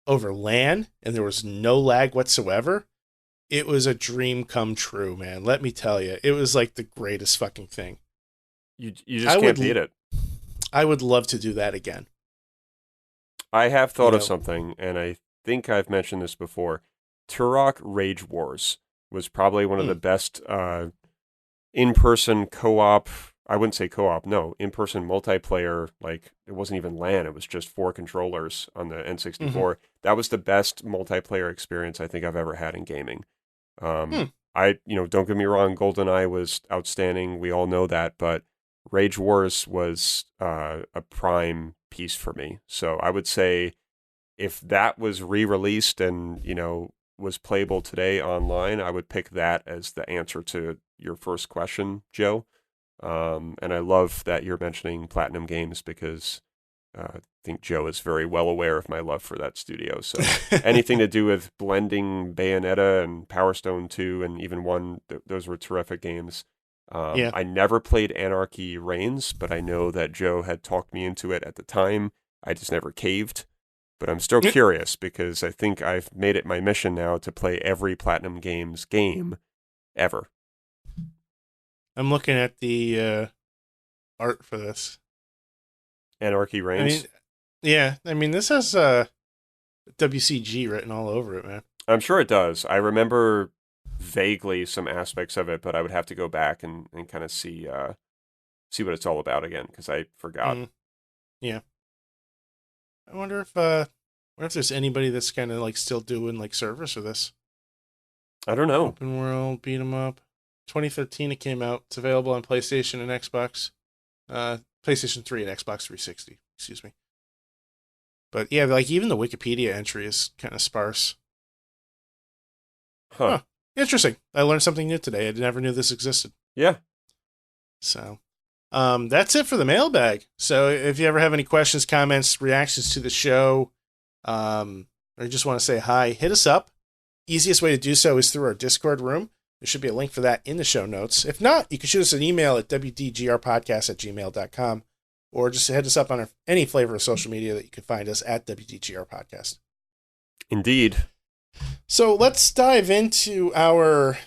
over LAN, and there was no lag whatsoever, it was a dream come true, man. Let me tell you. It was like the greatest fucking thing. You just can't beat it. I would love to do that again. I have thought of something, and I think I've mentioned this before. Turok Rage Wars was probably one of the best in-person co-op, I wouldn't say co-op, no, in-person multiplayer, like, it wasn't even LAN, it was just 4 controllers on the N64. That was the best multiplayer experience I think I've ever had in gaming. Don't get me wrong, GoldenEye was outstanding, we all know that, but Rage Wars was a prime piece for me. So I would say if that was re-released and, was playable today online, I would pick that as the answer to your first question, Joe. And I love that you're mentioning Platinum Games because I think Joe is very well aware of my love for that studio. So anything to do with blending Bayonetta and Power Stone 2 and even 1, those were terrific games. I never played Anarchy Reigns, but I know that Joe had talked me into it at the time. I just never caved. But I'm still curious because I think I've made it my mission now to play every Platinum Games game ever. I'm looking at the art for this. Anarchy Reigns? This has WCG written all over it, man. I'm sure it does. I remember vaguely some aspects of it, but I would have to go back and kind of see what it's all about again because I forgot. Yeah. I wonder if there's anybody that's kind of like still doing like service for this. I don't know. Open world, beat 'em up. 2013 it came out. It's available on PlayStation and Xbox. PlayStation 3 and Xbox 360. Excuse me. But yeah, like even the Wikipedia entry is kind of sparse. Huh. Interesting. I learned something new today. I never knew this existed. Yeah. So, that's it for the mailbag. So if you ever have any questions, comments, reactions to the show, or you just want to say hi, hit us up. Easiest way to do so is through our Discord room. There should be a link for that in the show notes. If not, you can shoot us an email at WDGRPodcast@gmail.com or just hit us up on any flavor of social media that you can find us at WDGR Podcast. Indeed. So let's dive into our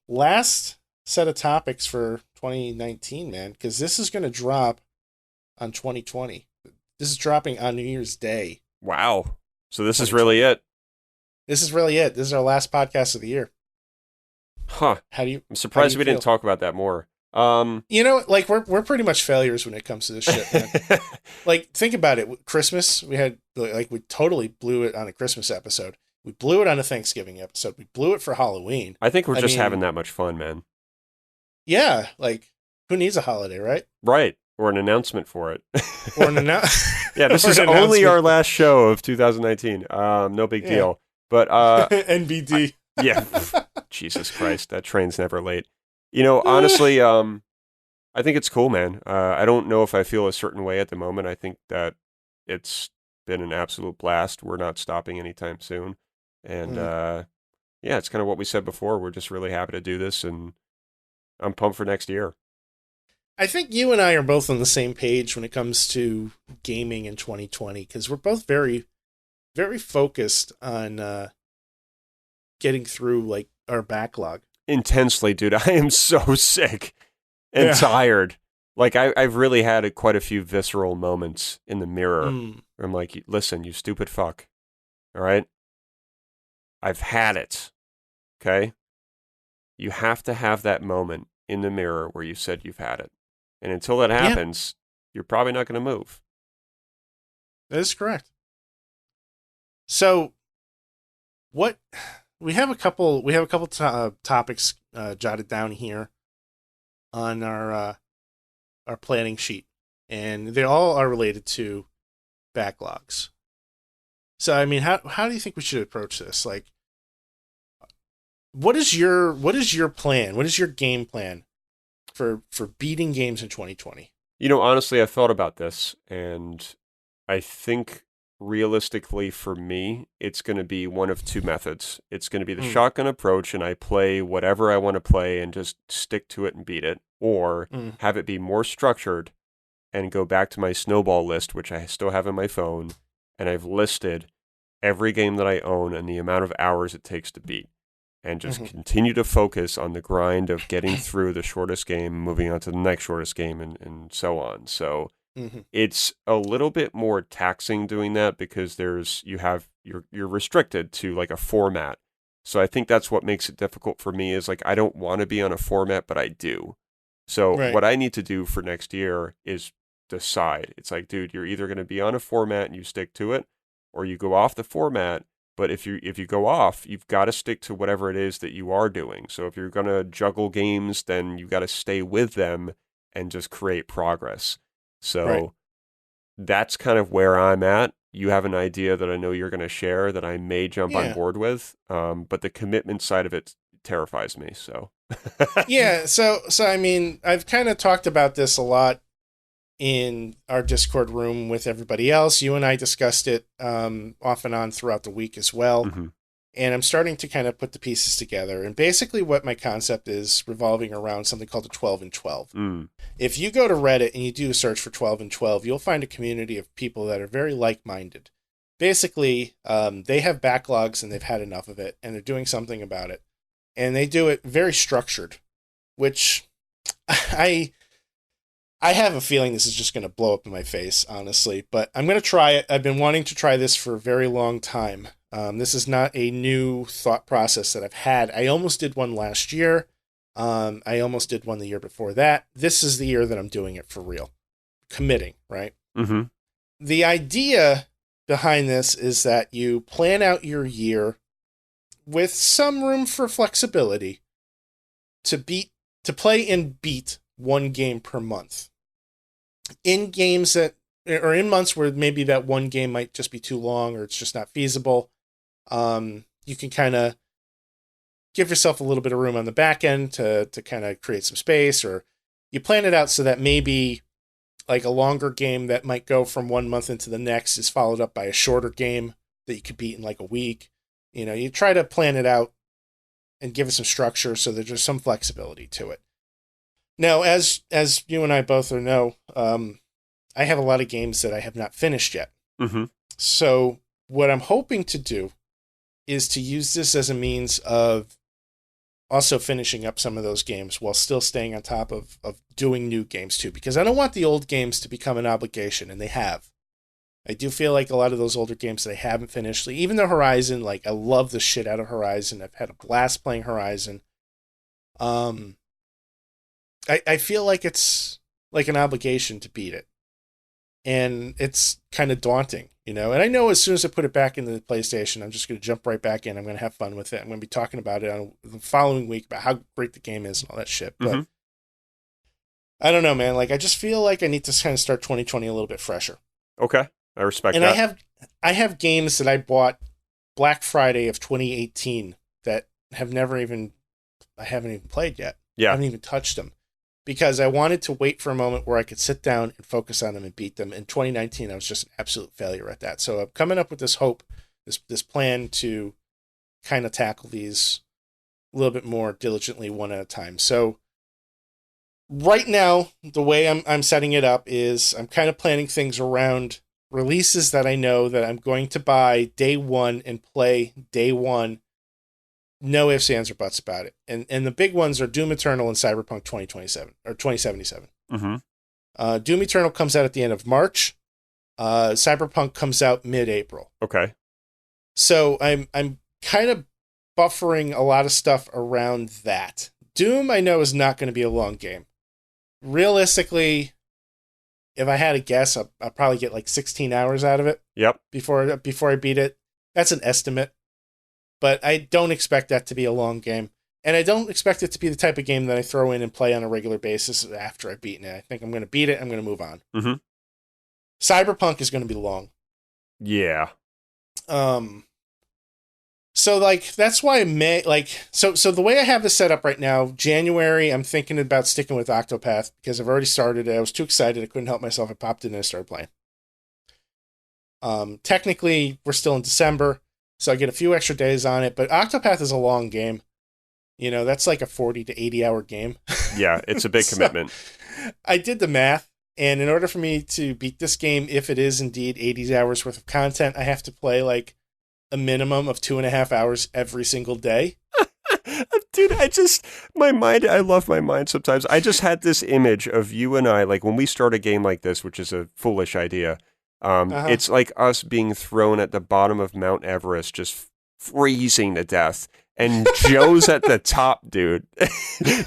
last set of topics for 2019, man, because this is going to drop on 2020. This is dropping on New Year's Day. Wow. So this is really it. This is really it. This is our last podcast of the year. Huh. I'm surprised we didn't talk about that more. Like we're pretty much failures when it comes to this shit, man. Like, think about it. Christmas, we totally blew it on a Christmas episode. We blew it on a Thanksgiving episode. We blew it for Halloween. I think we're just having that much fun, man. Yeah, like, who needs a holiday, right? Right. Or an announcement for it. Or an announcement. Yeah, this is only our last show of 2019. No big deal. But NBD. Yeah. Jesus Christ, that train's never late. Honestly, I think it's cool, man. I don't know if I feel a certain way at the moment. I think that it's been an absolute blast. We're not stopping anytime soon. And it's kind of what we said before. We're just really happy to do this, and I'm pumped for next year. I think you and I are both on the same page when it comes to gaming in 2020, because we're both very, very focused on getting through like our backlog. Intensely, dude. I am so sick and tired. Like, I've really had quite a few visceral moments in the mirror where I'm like, listen, you stupid fuck. All right? I've had it. Okay? You have to have that moment in the mirror where you said you've had it. And until that happens, you're probably not going to move. That is correct. So, we have a couple topics jotted down here on our planning sheet, and they all are related to backlogs. So, I mean, how do you think we should approach this? Like, what is your plan? What is your game plan for beating games in 2020? Honestly, I thought about this, and I think realistically for me, it's going to be one of two methods. It's going to be the shotgun approach, and I play whatever I want to play and just stick to it and beat it, or have it be more structured and go back to my Snowball list, which I still have in my phone, and I've listed every game that I own and the amount of hours it takes to beat, and just continue to focus on the grind of getting through the shortest game, moving on to the next shortest game, and so on. So it's a little bit more taxing doing that because you're restricted to like a format. So I think that's what makes it difficult for me is like, I don't want to be on a format, but I do. So what I need to do for next year is decide. It's like, dude, you're either going to be on a format and you stick to it, or you go off the format. But if you go off, you've got to stick to whatever it is that you are doing. So if you're going to juggle games, then you got to stay with them and just create progress. So that's kind of where I'm at. You have an idea that I know you're going to share that I may jump on board with, but the commitment side of it terrifies me. So So I mean, I've kind of talked about this a lot in our Discord room with everybody else. You and I discussed it off and on throughout the week as well. And I'm starting to kind of put the pieces together. And basically what my concept is revolving around something called a 12 and 12. If you go to Reddit and you do a search for 12 and 12, you'll find a community of people that are very like-minded. Basically, they have backlogs and they've had enough of it, and they're doing something about it. And they do it very structured, which I have a feeling this is just going to blow up in my face, honestly, but I'm going to try it. I've been wanting to try this for a very long time. This is not a new thought process that I've had. I almost did one last year. I almost did one the year before that. This is the year that I'm doing it for real. Committing, right? The idea behind this is that you plan out your year with some room for flexibility to play and beat one game per month. In games or in months where maybe that one game might just be too long or it's just not feasible, you can kind of give yourself a little bit of room on the back end to kind of create some space, or you plan it out so that maybe like a longer game that might go from 1 month into the next is followed up by a shorter game that you could beat in like a week. You try to plan it out and give it some structure so that there's some flexibility to it. Now, as you and I both know, I have a lot of games that I have not finished yet. Mm-hmm. So what I'm hoping to do is to use this as a means of also finishing up some of those games while still staying on top of doing new games too, because I don't want the old games to become an obligation, and they have. I do feel like a lot of those older games that I haven't finished, even though Horizon, like, I love the shit out of Horizon. I've had a blast playing Horizon. I feel like it's like an obligation to beat it. And it's kind of daunting, you know? And I know as soon as I put it back into the PlayStation, I'm just going to jump right back in. I'm going to have fun with it. I'm going to be talking about it on the following week about how great the game is and all that shit. But I don't know, man. Like, I just feel like I need to kind of start 2020 a little bit fresher. Okay. I respect and that. And I have games that I bought Black Friday of 2018 that I haven't even played yet. Yeah. I haven't even touched them. Because I wanted to wait for a moment where I could sit down and focus on them and beat them. In 2019, I was just an absolute failure at that. So I'm coming up with this hope, this plan to kind of tackle these a little bit more diligently one at a time. So right now, the way I'm setting it up is I'm kind of planning things around releases that I know that I'm going to buy day one and play day one. No ifs, ands, or buts about it. And the big ones are Doom Eternal and Cyberpunk 2027 or 2077. Mm-hmm. Doom Eternal comes out at the end of March. Cyberpunk comes out mid-April. Okay. So I'm kind of buffering a lot of stuff around that. Doom, I know, is not going to be a long game. Realistically, if I had to guess, I'll probably get like 16 hours out of it. Yep. Before I beat it. That's an estimate. But I don't expect that to be a long game. And I don't expect it to be the type of game that I throw in and play on a regular basis after I've beaten it. I think I'm going to beat it. I'm going to move on. Mm-hmm. Cyberpunk is going to be long. Yeah. So, like, that's why so the way I have this set up right now, January, I'm thinking about sticking with Octopath because I've already started it. I was too excited. I couldn't help myself. I popped in and I started playing. Technically, we're still in December. So I get a few extra days on it, but Octopath is a long game. You know, that's like a 40 to 80 hour game. Yeah, it's a big commitment. I did the math, and in order for me to beat this game, if it is indeed 80 hours worth of content, I have to play like a minimum of 2.5 hours every single day. Dude, I love my mind sometimes. I just had this image of you and I, like when we start a game like this, which is a foolish idea. It's like us being thrown at the bottom of Mount Everest, just freezing to death. And Joe's at the top, dude.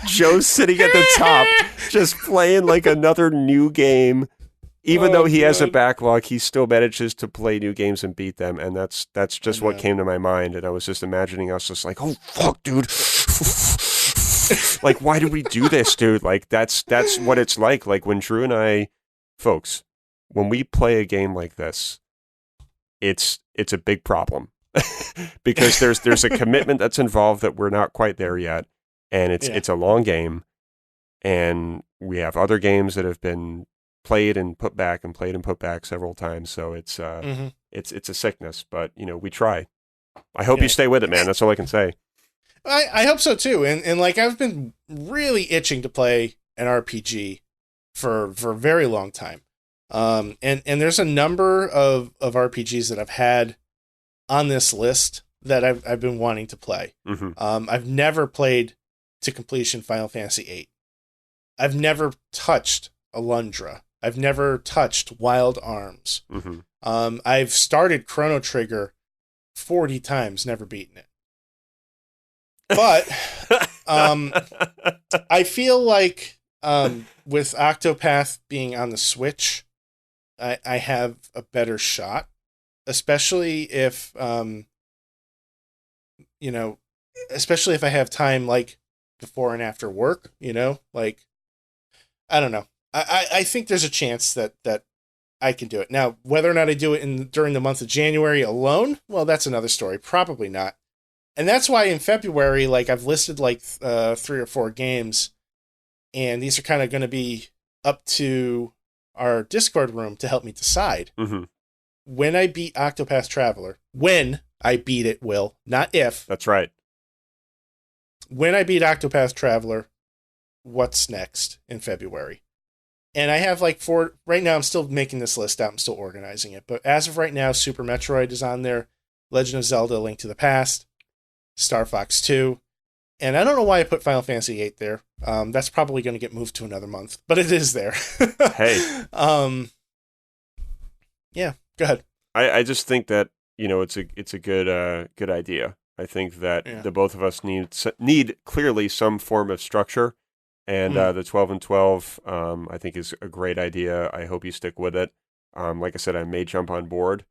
Joe's sitting at the top, just playing like another new game. Even though he has a backlog, he still manages to play new games and beat them. And that's just what came to my mind. And I was just imagining us just like, oh, fuck, dude. Like, why did we do this, dude? Like, that's what it's like. Like, when Drew and I, folks, when we play a game like this, it's a big problem because there's a commitment that's involved that we're not quite there yet, and it's a long game, and we have other games that have been played and put back several times, so it's a sickness, but you know, we try. I hope you stay with it, man. That's all I can say. I hope so too, and like I've been really itching to play an RPG for a very long time. And there's a number of RPGs that I've had on this list that I've been wanting to play. Mm-hmm. I've never played to completion Final Fantasy VIII. I've never touched Alundra. I've never touched Wild Arms. Mm-hmm. I've started Chrono Trigger 40 times, never beaten it. But I feel like with Octopath being on the Switch, I have a better shot, especially if, especially if I have time like before and after work, you know, like, I don't know. I think there's a chance that I can do it. Now, whether or not I do it during the month of January alone, well, that's another story. Probably not. And that's why in February, like I've listed like 3 or 4 games, and these are kind of going to be up to our Discord room to help me decide. Mm-hmm. When I beat Octopath Traveler, when I beat it, Will, not if. That's right. When I beat Octopath Traveler, what's next in February? And I have like right now, I'm still making this list out. I'm still organizing it. But as of right now, Super Metroid is on there. Legend of Zelda: Link to the Past. Star Fox 2. And I don't know why I put Final Fantasy 8 there. That's probably going to get moved to another month. But it is there. Hey. Yeah, go ahead. I just think that, it's a good idea. I think that the both of us need clearly some form of structure. And the 12 and 12, I think, is a great idea. I hope you stick with it. Like I said, I may jump on board,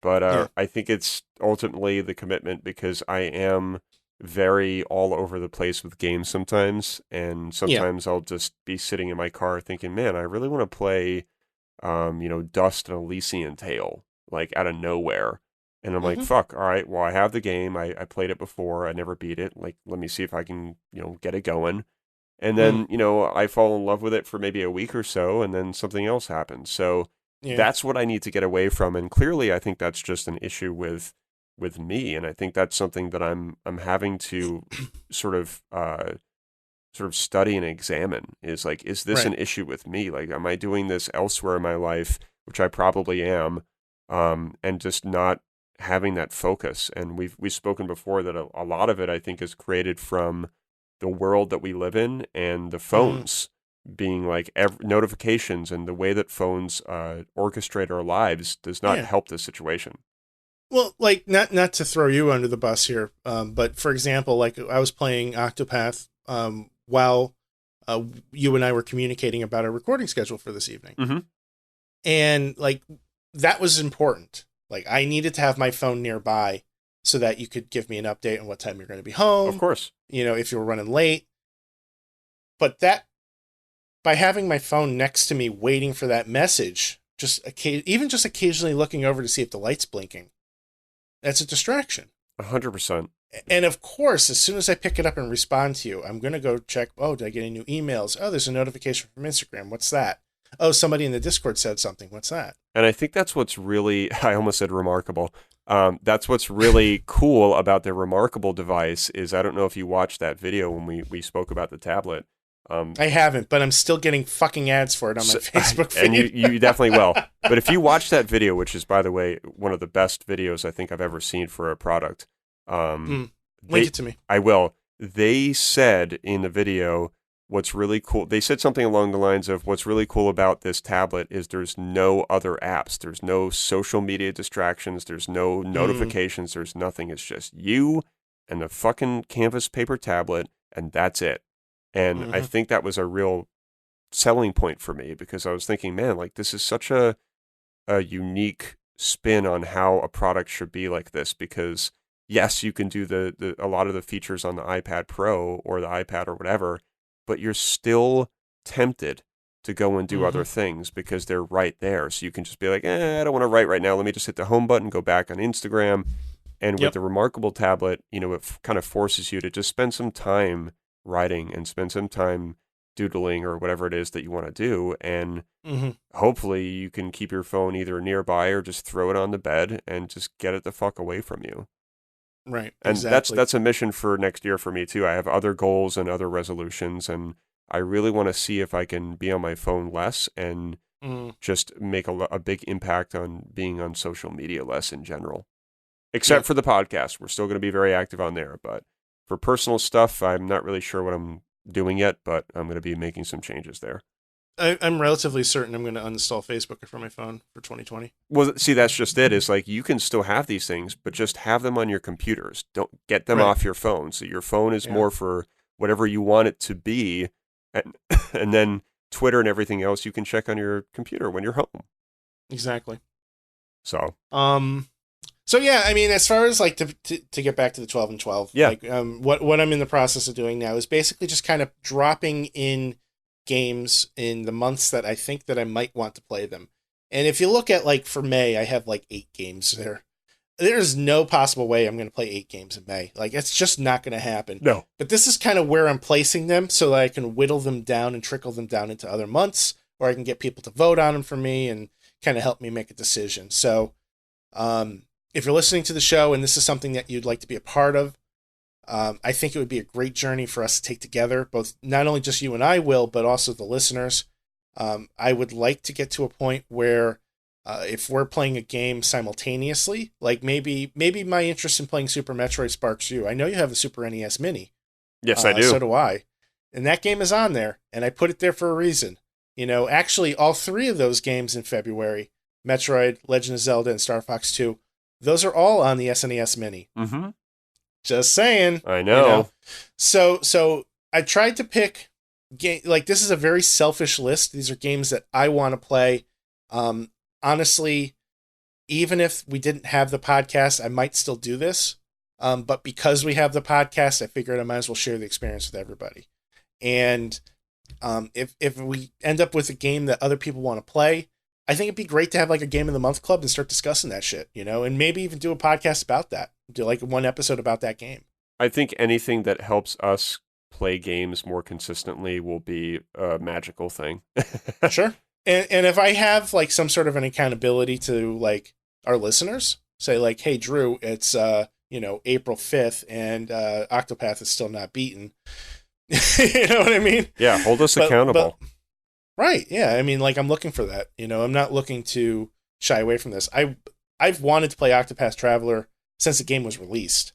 but I think it's ultimately the commitment, because I am very all over the place with games sometimes. And sometimes I'll just be sitting in my car thinking, man, I really want to play, Dust and Elysian Tale, like out of nowhere. And I'm like, fuck, all right, well, I have the game. I played it before. I never beat it. Like, let me see if I can, get it going. And then, I fall in love with it for maybe a week or so, and then something else happens. So that's what I need to get away from. And clearly, I think that's just an issue with me. And I think that's something that I'm having to sort of study and examine, is like, is this an issue with me? Like, am I doing this elsewhere in my life, which I probably am, and just not having that focus? And we've spoken before that a lot of it, I think, is created from the world that we live in, and the phones being like notifications, and the way that phones orchestrate our lives does not help this situation. Well, like, not to throw you under the bus here, but for example, like, I was playing Octopath while you and I were communicating about our recording schedule for this evening. Mm-hmm. And like, that was important. Like, I needed to have my phone nearby so that you could give me an update on what time you're going to be home. Of course. If you were running late. But that, by having my phone next to me waiting for that message, even just occasionally looking over to see if the light's blinking, that's a distraction. 100%. And of course, as soon as I pick it up and respond to you, I'm going to go check, did I get any new emails? Oh, there's a notification from Instagram. What's that? Oh, somebody in the Discord said something. What's that? And I think that's what's really, I almost said remarkable. That's what's really cool about the Remarkable device is, I don't know if you watched that video when we spoke about the tablet. I haven't, but I'm still getting fucking ads for it on my Facebook feed. And you definitely will. But if you watch that video, which is, by the way, one of the best videos I think I've ever seen for a product. Link it to me. I will. They said in the video, what's really cool, they said something along the lines of, what's really cool about this tablet is there's no other apps. There's no social media distractions. There's no notifications. There's nothing. It's just you and the fucking canvas paper tablet, and that's it. And I think that was a real selling point for me, because I was thinking, man, like, this is such a unique spin on how a product should be like this, because yes, you can do a lot of the features on the iPad Pro or the iPad or whatever, but you're still tempted to go and do other things because they're right there. So you can just be like, I don't want to write right now. Let me just hit the home button, go back on Instagram. And with the Remarkable tablet, it kind of forces you to just spend some time writing and spend some time doodling or whatever it is that you want to do. And hopefully you can keep your phone either nearby or just throw it on the bed and just get it the fuck away from you. Right. And exactly. that's a mission for next year for me too. I have other goals and other resolutions, and I really want to see if I can be on my phone less and just make a big impact on being on social media less in general. Except for the podcast. We're still going to be very active on there, but for personal stuff, I'm not really sure what I'm doing yet, but I'm going to be making some changes there. I'm relatively certain I'm going to uninstall Facebook from my phone for 2020. Well, see, that's just it. It's like, you can still have these things, but just have them on your computers. Don't get them off your phone. So your phone is more for whatever you want it to be. And then Twitter and everything else you can check on your computer when you're home. Exactly. So yeah, I mean, as far as like to get back to the 12 and 12, like what I'm in the process of doing now is basically just kind of dropping in games in the months that I think that I might want to play them. And if you look at, like, for May, I have like 8 games there. There's no possible way I'm going to play 8 games in May. Like, it's just not going to happen. No. But this is kind of where I'm placing them so that I can whittle them down and trickle them down into other months, or I can get people to vote on them for me and kind of help me make a decision. So, if you're listening to the show and this is something that you'd like to be a part of, I think it would be a great journey for us to take together, both not only just you and I will, but also the listeners. I would like to get to a point where if we're playing a game simultaneously, like maybe my interest in playing Super Metroid sparks you. I know you have a Super NES Mini. Yes, I do. So do I. And that game is on there, and I put it there for a reason. Actually, all three of those games in February, Metroid, Legend of Zelda, and Star Fox 2, those are all on the SNES Mini. Mm-hmm. Just saying. I know. So I tried to pick game, like this is a very selfish list. These are games that I want to play. Honestly, even if we didn't have the podcast, I might still do this. But because we have the podcast, I figured I might as well share the experience with everybody. And if we end up with a game that other people want to play, I think it'd be great to have like a game of the month club and start discussing that shit, and maybe even do a podcast about that. Do like one episode about that game. I think anything that helps us play games more consistently will be a magical thing. Sure. And if I have like some sort of an accountability to like our listeners, say like, hey Drew, it's April 5th and Octopath is still not beaten. You know what I mean? Yeah, hold us accountable. Right. Yeah. I mean, like I'm looking for that. I'm not looking to shy away from this. I've wanted to play Octopath Traveler since the game was released.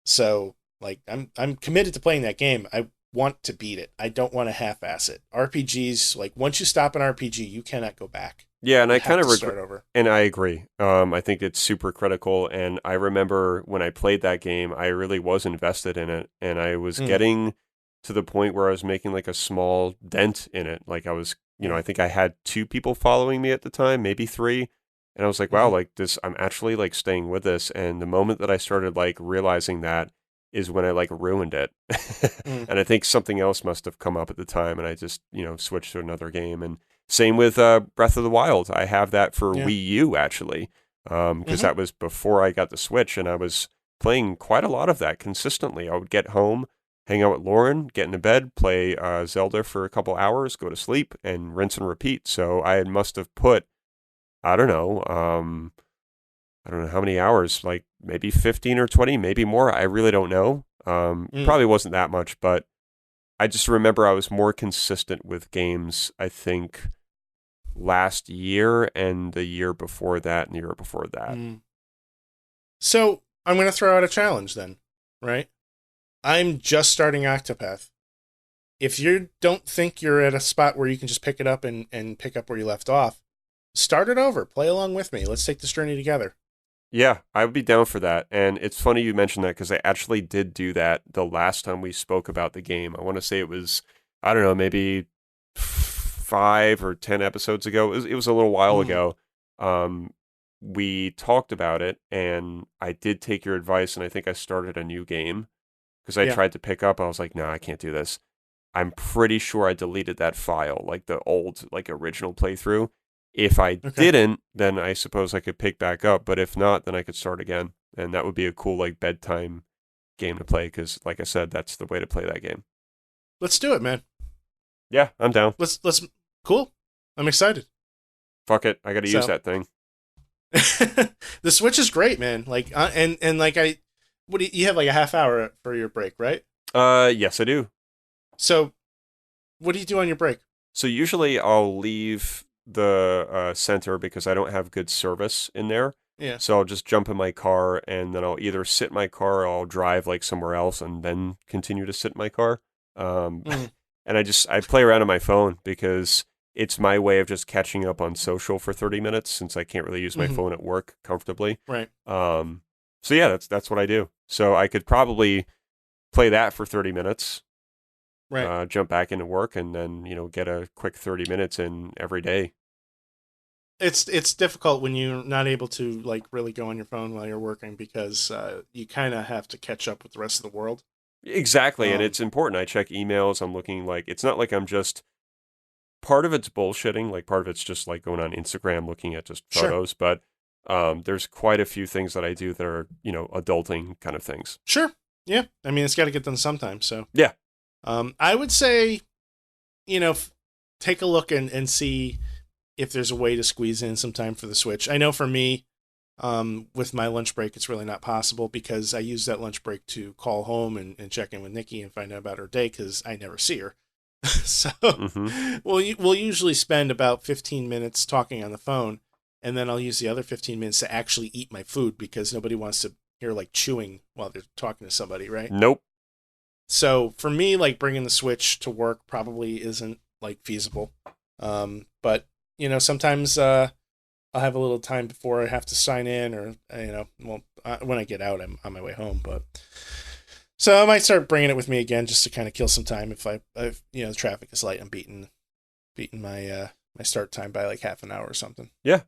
So like I'm committed to playing that game. I want to beat it. I don't want to half-ass it. RPGs, like once you stop an RPG, you cannot go back. Yeah, and I kind of start over. And I agree. I think it's super critical. And I remember when I played that game, I really was invested in it, and I was getting to the point where I was making like a small dent in it. Like I was, I think I had 2 people following me at the time, maybe 3. And I was like, wow, like this, I'm actually like staying with this. And the moment that I started like realizing that is when I like ruined it. And I think something else must have come up at the time. And I just, switched to another game. And same with Breath of the Wild. I have that for Wii U actually. Because that was before I got the Switch, and I was playing quite a lot of that consistently. I would get home, hang out with Lauren, get into bed, play Zelda for a couple hours, go to sleep, and rinse and repeat. So I must have put, I don't know how many hours, like maybe 15 or 20, maybe more. I really don't know. Probably wasn't that much, but I just remember I was more consistent with games, I think, last year and the year before that and the year before that. So I'm going to throw out a challenge then, right? I'm just starting Octopath. If you don't think you're at a spot where you can just pick it up and pick up where you left off, start it over. Play along with me. Let's take this journey together. Yeah, I would be down for that. And it's funny you mentioned that because I actually did do that the last time we spoke about the game. I want to say it was, I don't know, maybe 5 or 10 episodes ago. It was a little while ago. We talked about it, and I did take your advice, and I think I started a new game because I tried to pick up. I was like, no, I can't do this. I'm pretty sure I deleted that file, like the old, like original playthrough. If I didn't, then I suppose I could pick back up. But if not, then I could start again. And that would be a cool, like, bedtime game to play because, like I said, that's the way to play that game. Let's do it, man. Yeah, I'm down. Let's cool. I'm excited. Fuck it. I got to use that thing. The Switch is great, man. Like, and like you have like a half hour for your break, right? Yes, I do. So what do you do on your break? So usually I'll leave the center because I don't have good service in there. Yeah. So I'll just jump in my car, and then I'll either sit in my car or I'll drive like somewhere else and then continue to sit in my car. And I play around on my phone because it's my way of just catching up on social for 30 minutes since I can't really use my phone at work comfortably. Right. So yeah, that's what I do. So I could probably play that for 30 minutes. Right. Jump back into work and then, get a quick 30 minutes in every day. It's difficult when you're not able to like really go on your phone while you're working because you kind of have to catch up with the rest of the world. Exactly. And it's important. I check emails. I'm looking it's not like I'm just, part of it's bullshitting. Like part of it's just like going on Instagram, looking at just photos, but there's quite a few things that I do that are, adulting kind of things. Sure. Yeah. I mean, it's got to get done sometime. So yeah. I would say, take a look and see if there's a way to squeeze in some time for the Switch. I know for me, with my lunch break, it's really not possible because I use that lunch break to call home and check in with Nikki and find out about her day because I never see her. So we'll usually spend about 15 minutes talking on the phone, and then I'll use the other 15 minutes to actually eat my food because nobody wants to hear like chewing while they're talking to somebody, right? Nope. So for me, like bringing the Switch to work probably isn't like feasible. But sometimes I'll have a little time before I have to sign in, or when I get out, I'm on my way home. But so I might start bringing it with me again just to kind of kill some time. If the traffic is light, I'm beating my my start time by like half an hour or something. Yeah.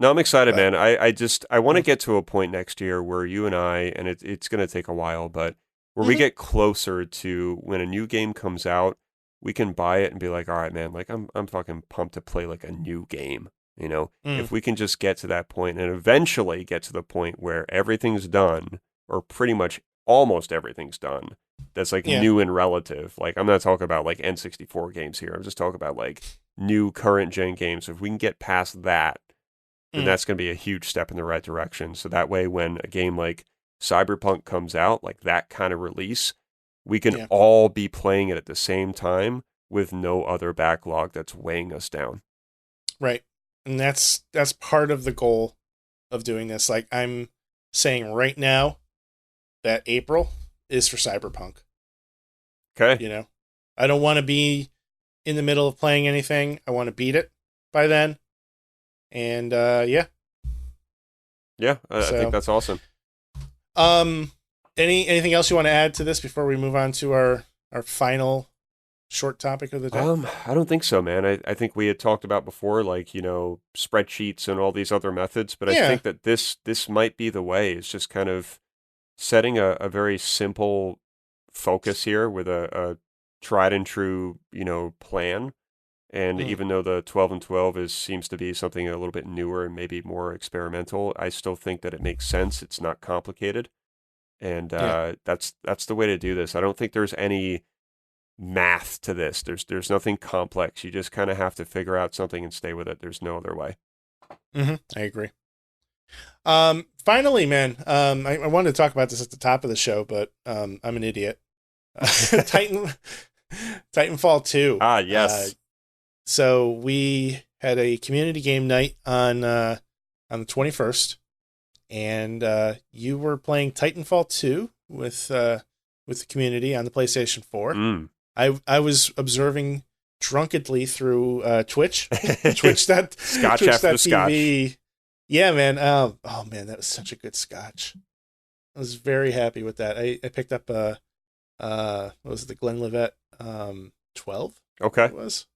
No, I'm excited, man. I want to get to a point next year where you and I, and it's going to take a while, but where we get closer to when a new game comes out, we can buy it and be like, all right, man, like I'm fucking pumped to play like a new game. If we can just get to that point and eventually get to the point where everything's done, or pretty much almost everything's done, that's like new and relative. Like I'm not talking about like N64 games here. I'm just talking about like new current gen games. If we can get past that, then that's going to be a huge step in the right direction. So that way, when a game like Cyberpunk comes out, like that kind of release, we can all be playing it at the same time with no other backlog that's weighing us down. Right. And that's part of the goal of doing this. Like I'm saying right now that April is for Cyberpunk. Okay. I don't want to be in the middle of playing anything. I want to beat it by then. And I think that's awesome. Anything else you want to add to this before we move on to our final short topic of the day? I don't think so, man. I think we had talked about before, like, spreadsheets and all these other methods, but I think that this might be the way. It's just kind of setting a very simple focus here with a tried and true, plan. And even though the 12 and 12 seems to be something a little bit newer and maybe more experimental, I still think that it makes sense. It's not complicated. And that's the way to do this. I don't think there's any math to this. There's nothing complex. You just kind of have to figure out something and stay with it. There's no other way. I agree. Finally, man, I wanted to talk about this at the top of the show, but I'm an idiot. Titanfall 2. Ah, yes. So we had a community game night on the 21st, and you were playing Titanfall 2 with the community on the PlayStation 4. I was observing drunkenly through Twitch, Scotch after scotch. Yeah, man. Oh man, that was such a good scotch. I was very happy with that. I picked up what was it, the Glenlivet 12? Okay. It was.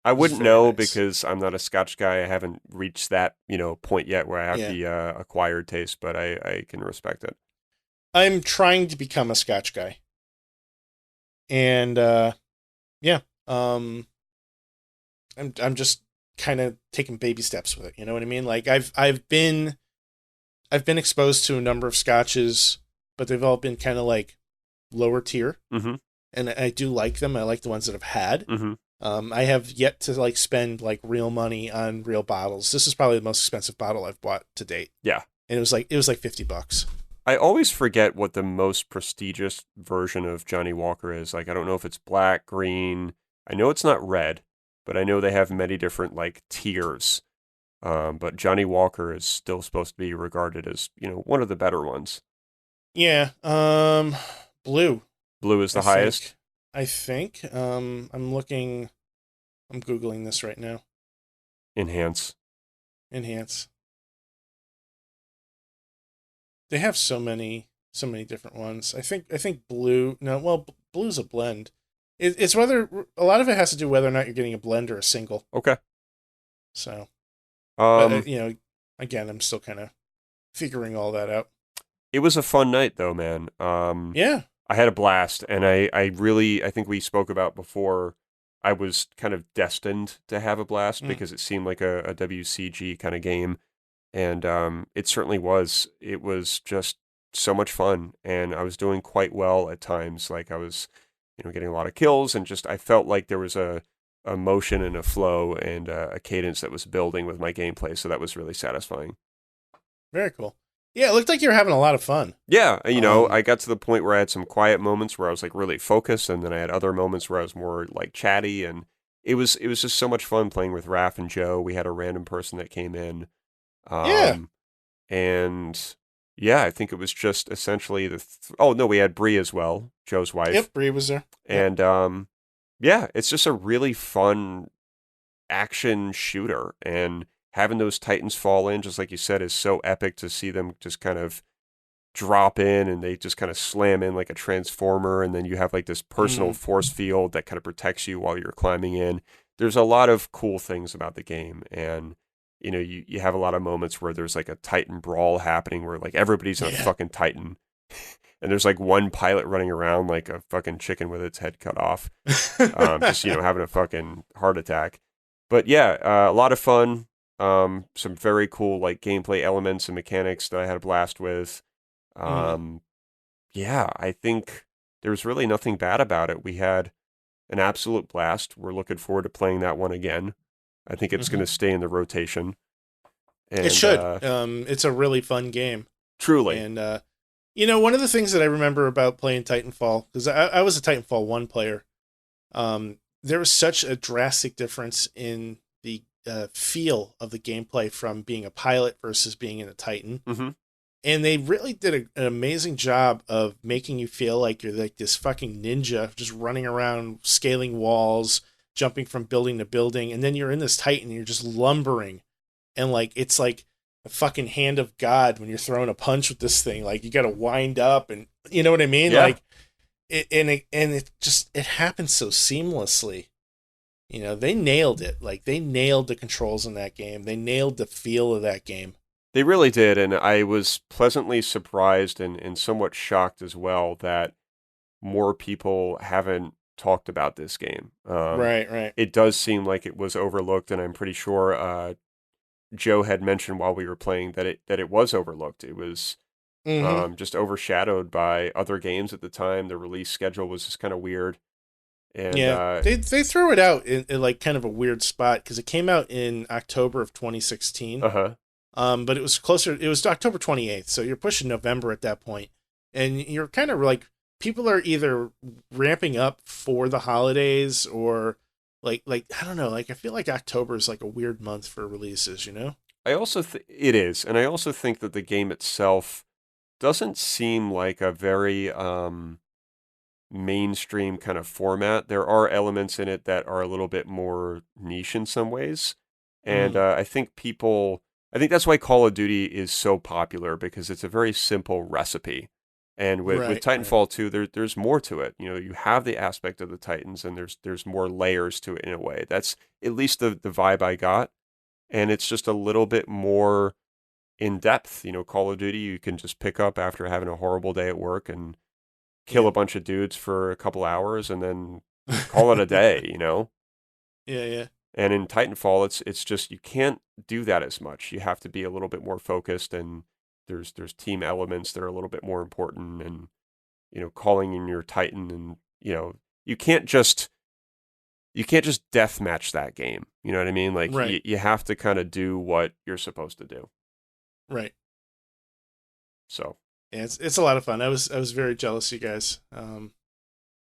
I wouldn't know because I'm not a Scotch guy. I haven't reached that, point yet where I have the acquired taste, but I can respect it. I'm trying to become a Scotch guy. And I'm just kind of taking baby steps with it, you know what I mean? Like I've been exposed to a number of Scotches, but they've all been kind of like lower tier. And I do like them. I like the ones that I've had. I have yet to like spend like real money on real bottles. This is probably the most expensive bottle I've bought to date. Yeah. And it was like $50. I always forget what the most prestigious version of Johnny Walker is. Like, I don't know if it's black, green. I know it's not red, but I know they have many different like tiers. But Johnny Walker is still supposed to be regarded as, one of the better ones. Yeah. Blue. Blue is the highest. I think. I'm Googling this right now. Enhance. They have so many different ones. I think blue. No, well, blue's a blend. It's whether a lot of it has to do whether or not you're getting a blend or a single. Okay. So, but, again, I'm still kind of figuring all that out. It was a fun night, though, man. Yeah. I had a blast, and I think we spoke about before, I was kind of destined to have a blast because it seemed like a WCG kind of game. And it certainly was. It was just so much fun, and I was doing quite well at times. Like I was, getting a lot of kills, and just I felt like there was a motion and a flow and a cadence that was building with my gameplay. So that was really satisfying. Very cool. Yeah, it looked like you were having a lot of fun. Yeah, I got to the point where I had some quiet moments where I was like really focused, and then I had other moments where I was more like chatty, and it was just so much fun playing with Raph and Joe. We had a random person that came in, Yeah. And yeah, I think it was just essentially oh no, we had Bree as well, Joe's wife. Yep, Bree was there. And yeah, it's just a really fun action shooter, and having those Titans fall in, just like you said, is so epic to see them just kind of drop in, and they just kind of slam in like a transformer, and then you have like this personal force field that kind of protects you while you're climbing in. There's a lot of cool things about the game, and you have a lot of moments where there's like a Titan brawl happening where like everybody's in a fucking Titan. And there's like one pilot running around like a fucking chicken with its head cut off. Just, having a fucking heart attack. But yeah, a lot of fun. Some very cool like gameplay elements and mechanics that I had a blast with. Yeah, I think there's really nothing bad about it. We had an absolute blast. We're looking forward to playing that one again. I think it's going to stay in the rotation. And, it should. It's a really fun game. Truly. And, one of the things that I remember about playing Titanfall, because I was a Titanfall 1 player, there was such a drastic difference in the feel of the gameplay from being a pilot versus being in a Titan. Mm-hmm. And they really did an amazing job of making you feel like you're like this fucking ninja just running around, scaling walls, jumping from building to building. And then you're in this Titan and you're just lumbering. And like, it's like a fucking hand of God when you're throwing a punch with this thing. Like, you got to wind up, and you know what I mean? Yeah. Like, it happens so seamlessly. They nailed it. Like, they nailed the controls in that game. They nailed the feel of that game. They really did, and I was pleasantly surprised and somewhat shocked as well that more people haven't talked about this game. Right. It does seem like it was overlooked, and I'm pretty sure Joe had mentioned while we were playing that it was overlooked. It was just overshadowed by other games at the time. The release schedule was just kind of weird. And they threw it out in like kind of a weird spot because it came out in October of 2016. But it was closer. It was October 28th, so you're pushing November at that point, and you're kind of like, people are either ramping up for the holidays or like I don't know. Like, I feel like October is like a weird month for releases. I also it is, and I also think that the game itself doesn't seem like a very mainstream kind of format. There are elements in it that are a little bit more niche in some ways, and I think that's why Call of Duty is so popular, because it's a very simple recipe. And with Titanfall 2, there's more to it. You have the aspect of the Titans, and there's more layers to it in a way. That's at least the vibe I got. And it's just a little bit more in depth. Call of Duty, you can just pick up after having a horrible day at work and kill a bunch of dudes for a couple hours and then call it a day, Yeah. And in Titanfall, it's just, you can't do that as much. You have to be a little bit more focused, and there's team elements that are a little bit more important, and calling in your Titan, and you can't just deathmatch that game. You know what I mean? Like, you have to kind of do what you're supposed to do. Right. So yeah, it's a lot of fun. I was very jealous of you guys.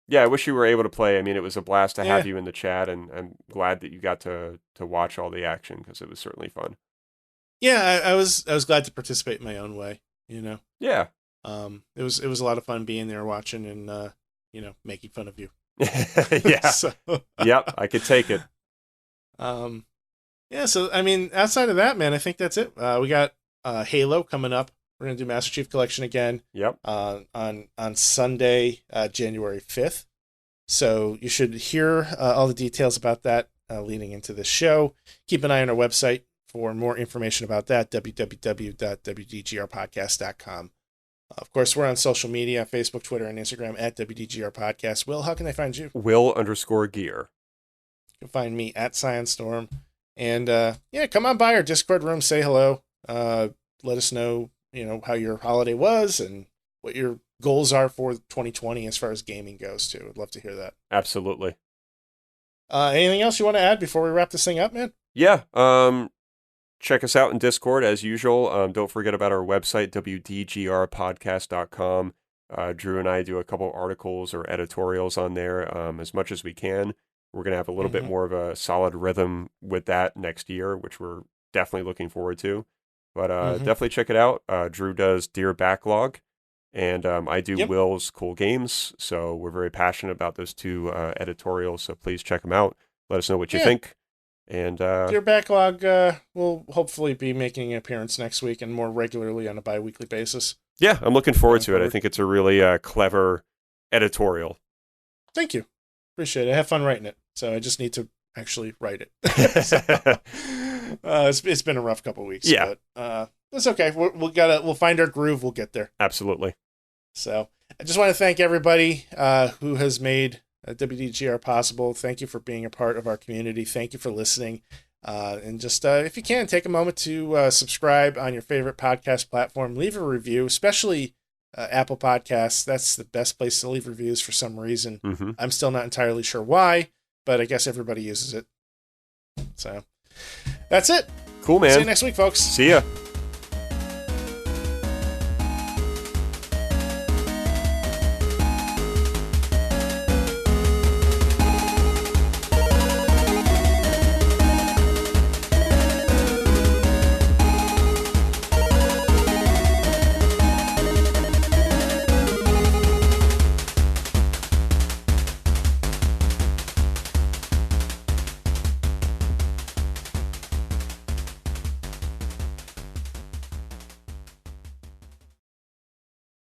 Yeah, I wish you were able to play. I mean, it was a blast to have you in the chat, and I'm glad that you got to watch all the action, because it was certainly fun. Yeah, I was glad to participate in my own way. Yeah. It was a lot of fun being there watching and making fun of you. Yeah. So, yep, I could take it. Yeah. So I mean, outside of that, man, I think that's it. We got Halo coming up. We're gonna do Master Chief Collection again. Yep. On Sunday, January 5th. So you should hear all the details about that leading into this show. Keep an eye on our website for more information about that, www.wdgrpodcast.com. Of course, we're on social media, Facebook, Twitter, and Instagram at WDGRPodcast. Will, how can they find you? Will_gear. You can find me at ScienceStorm. And come on by our Discord room, say hello. Let us know, how your holiday was and what your goals are for 2020 as far as gaming goes, too. I'd love to hear that. Absolutely. Anything else you want to add before we wrap this thing up, man? Yeah. check us out in Discord as usual. Don't forget about our website, WDGRPodcast.com. Drew and I do a couple articles or editorials on there as much as we can. We're going to have a little bit more of a solid rhythm with that next year, which we're definitely looking forward to. But definitely check it out. Drew does Dear Backlog, and I do Will's Cool Games. So we're very passionate about those two editorials. So please check them out. Let us know what you think. And Dear Backlog will hopefully be making an appearance next week and more regularly on a bi-weekly basis. Yeah, I'm looking forward to it. I think it's a really clever editorial. Thank you. Appreciate it. I have fun writing it. So I just need to actually write it. It's been a rough couple of weeks. Yeah. But it's okay. We'll find our groove. We'll get there. Absolutely. So I just want to thank everybody who has made WDGR possible. Thank you for being a part of our community. Thank you for listening. And just if you can, take a moment to subscribe on your favorite podcast platform. Leave a review, especially Apple Podcasts. That's the best place to leave reviews for some reason. I'm still not entirely sure why, but I guess everybody uses it. So that's it. Cool, man. See you next week, folks. See ya.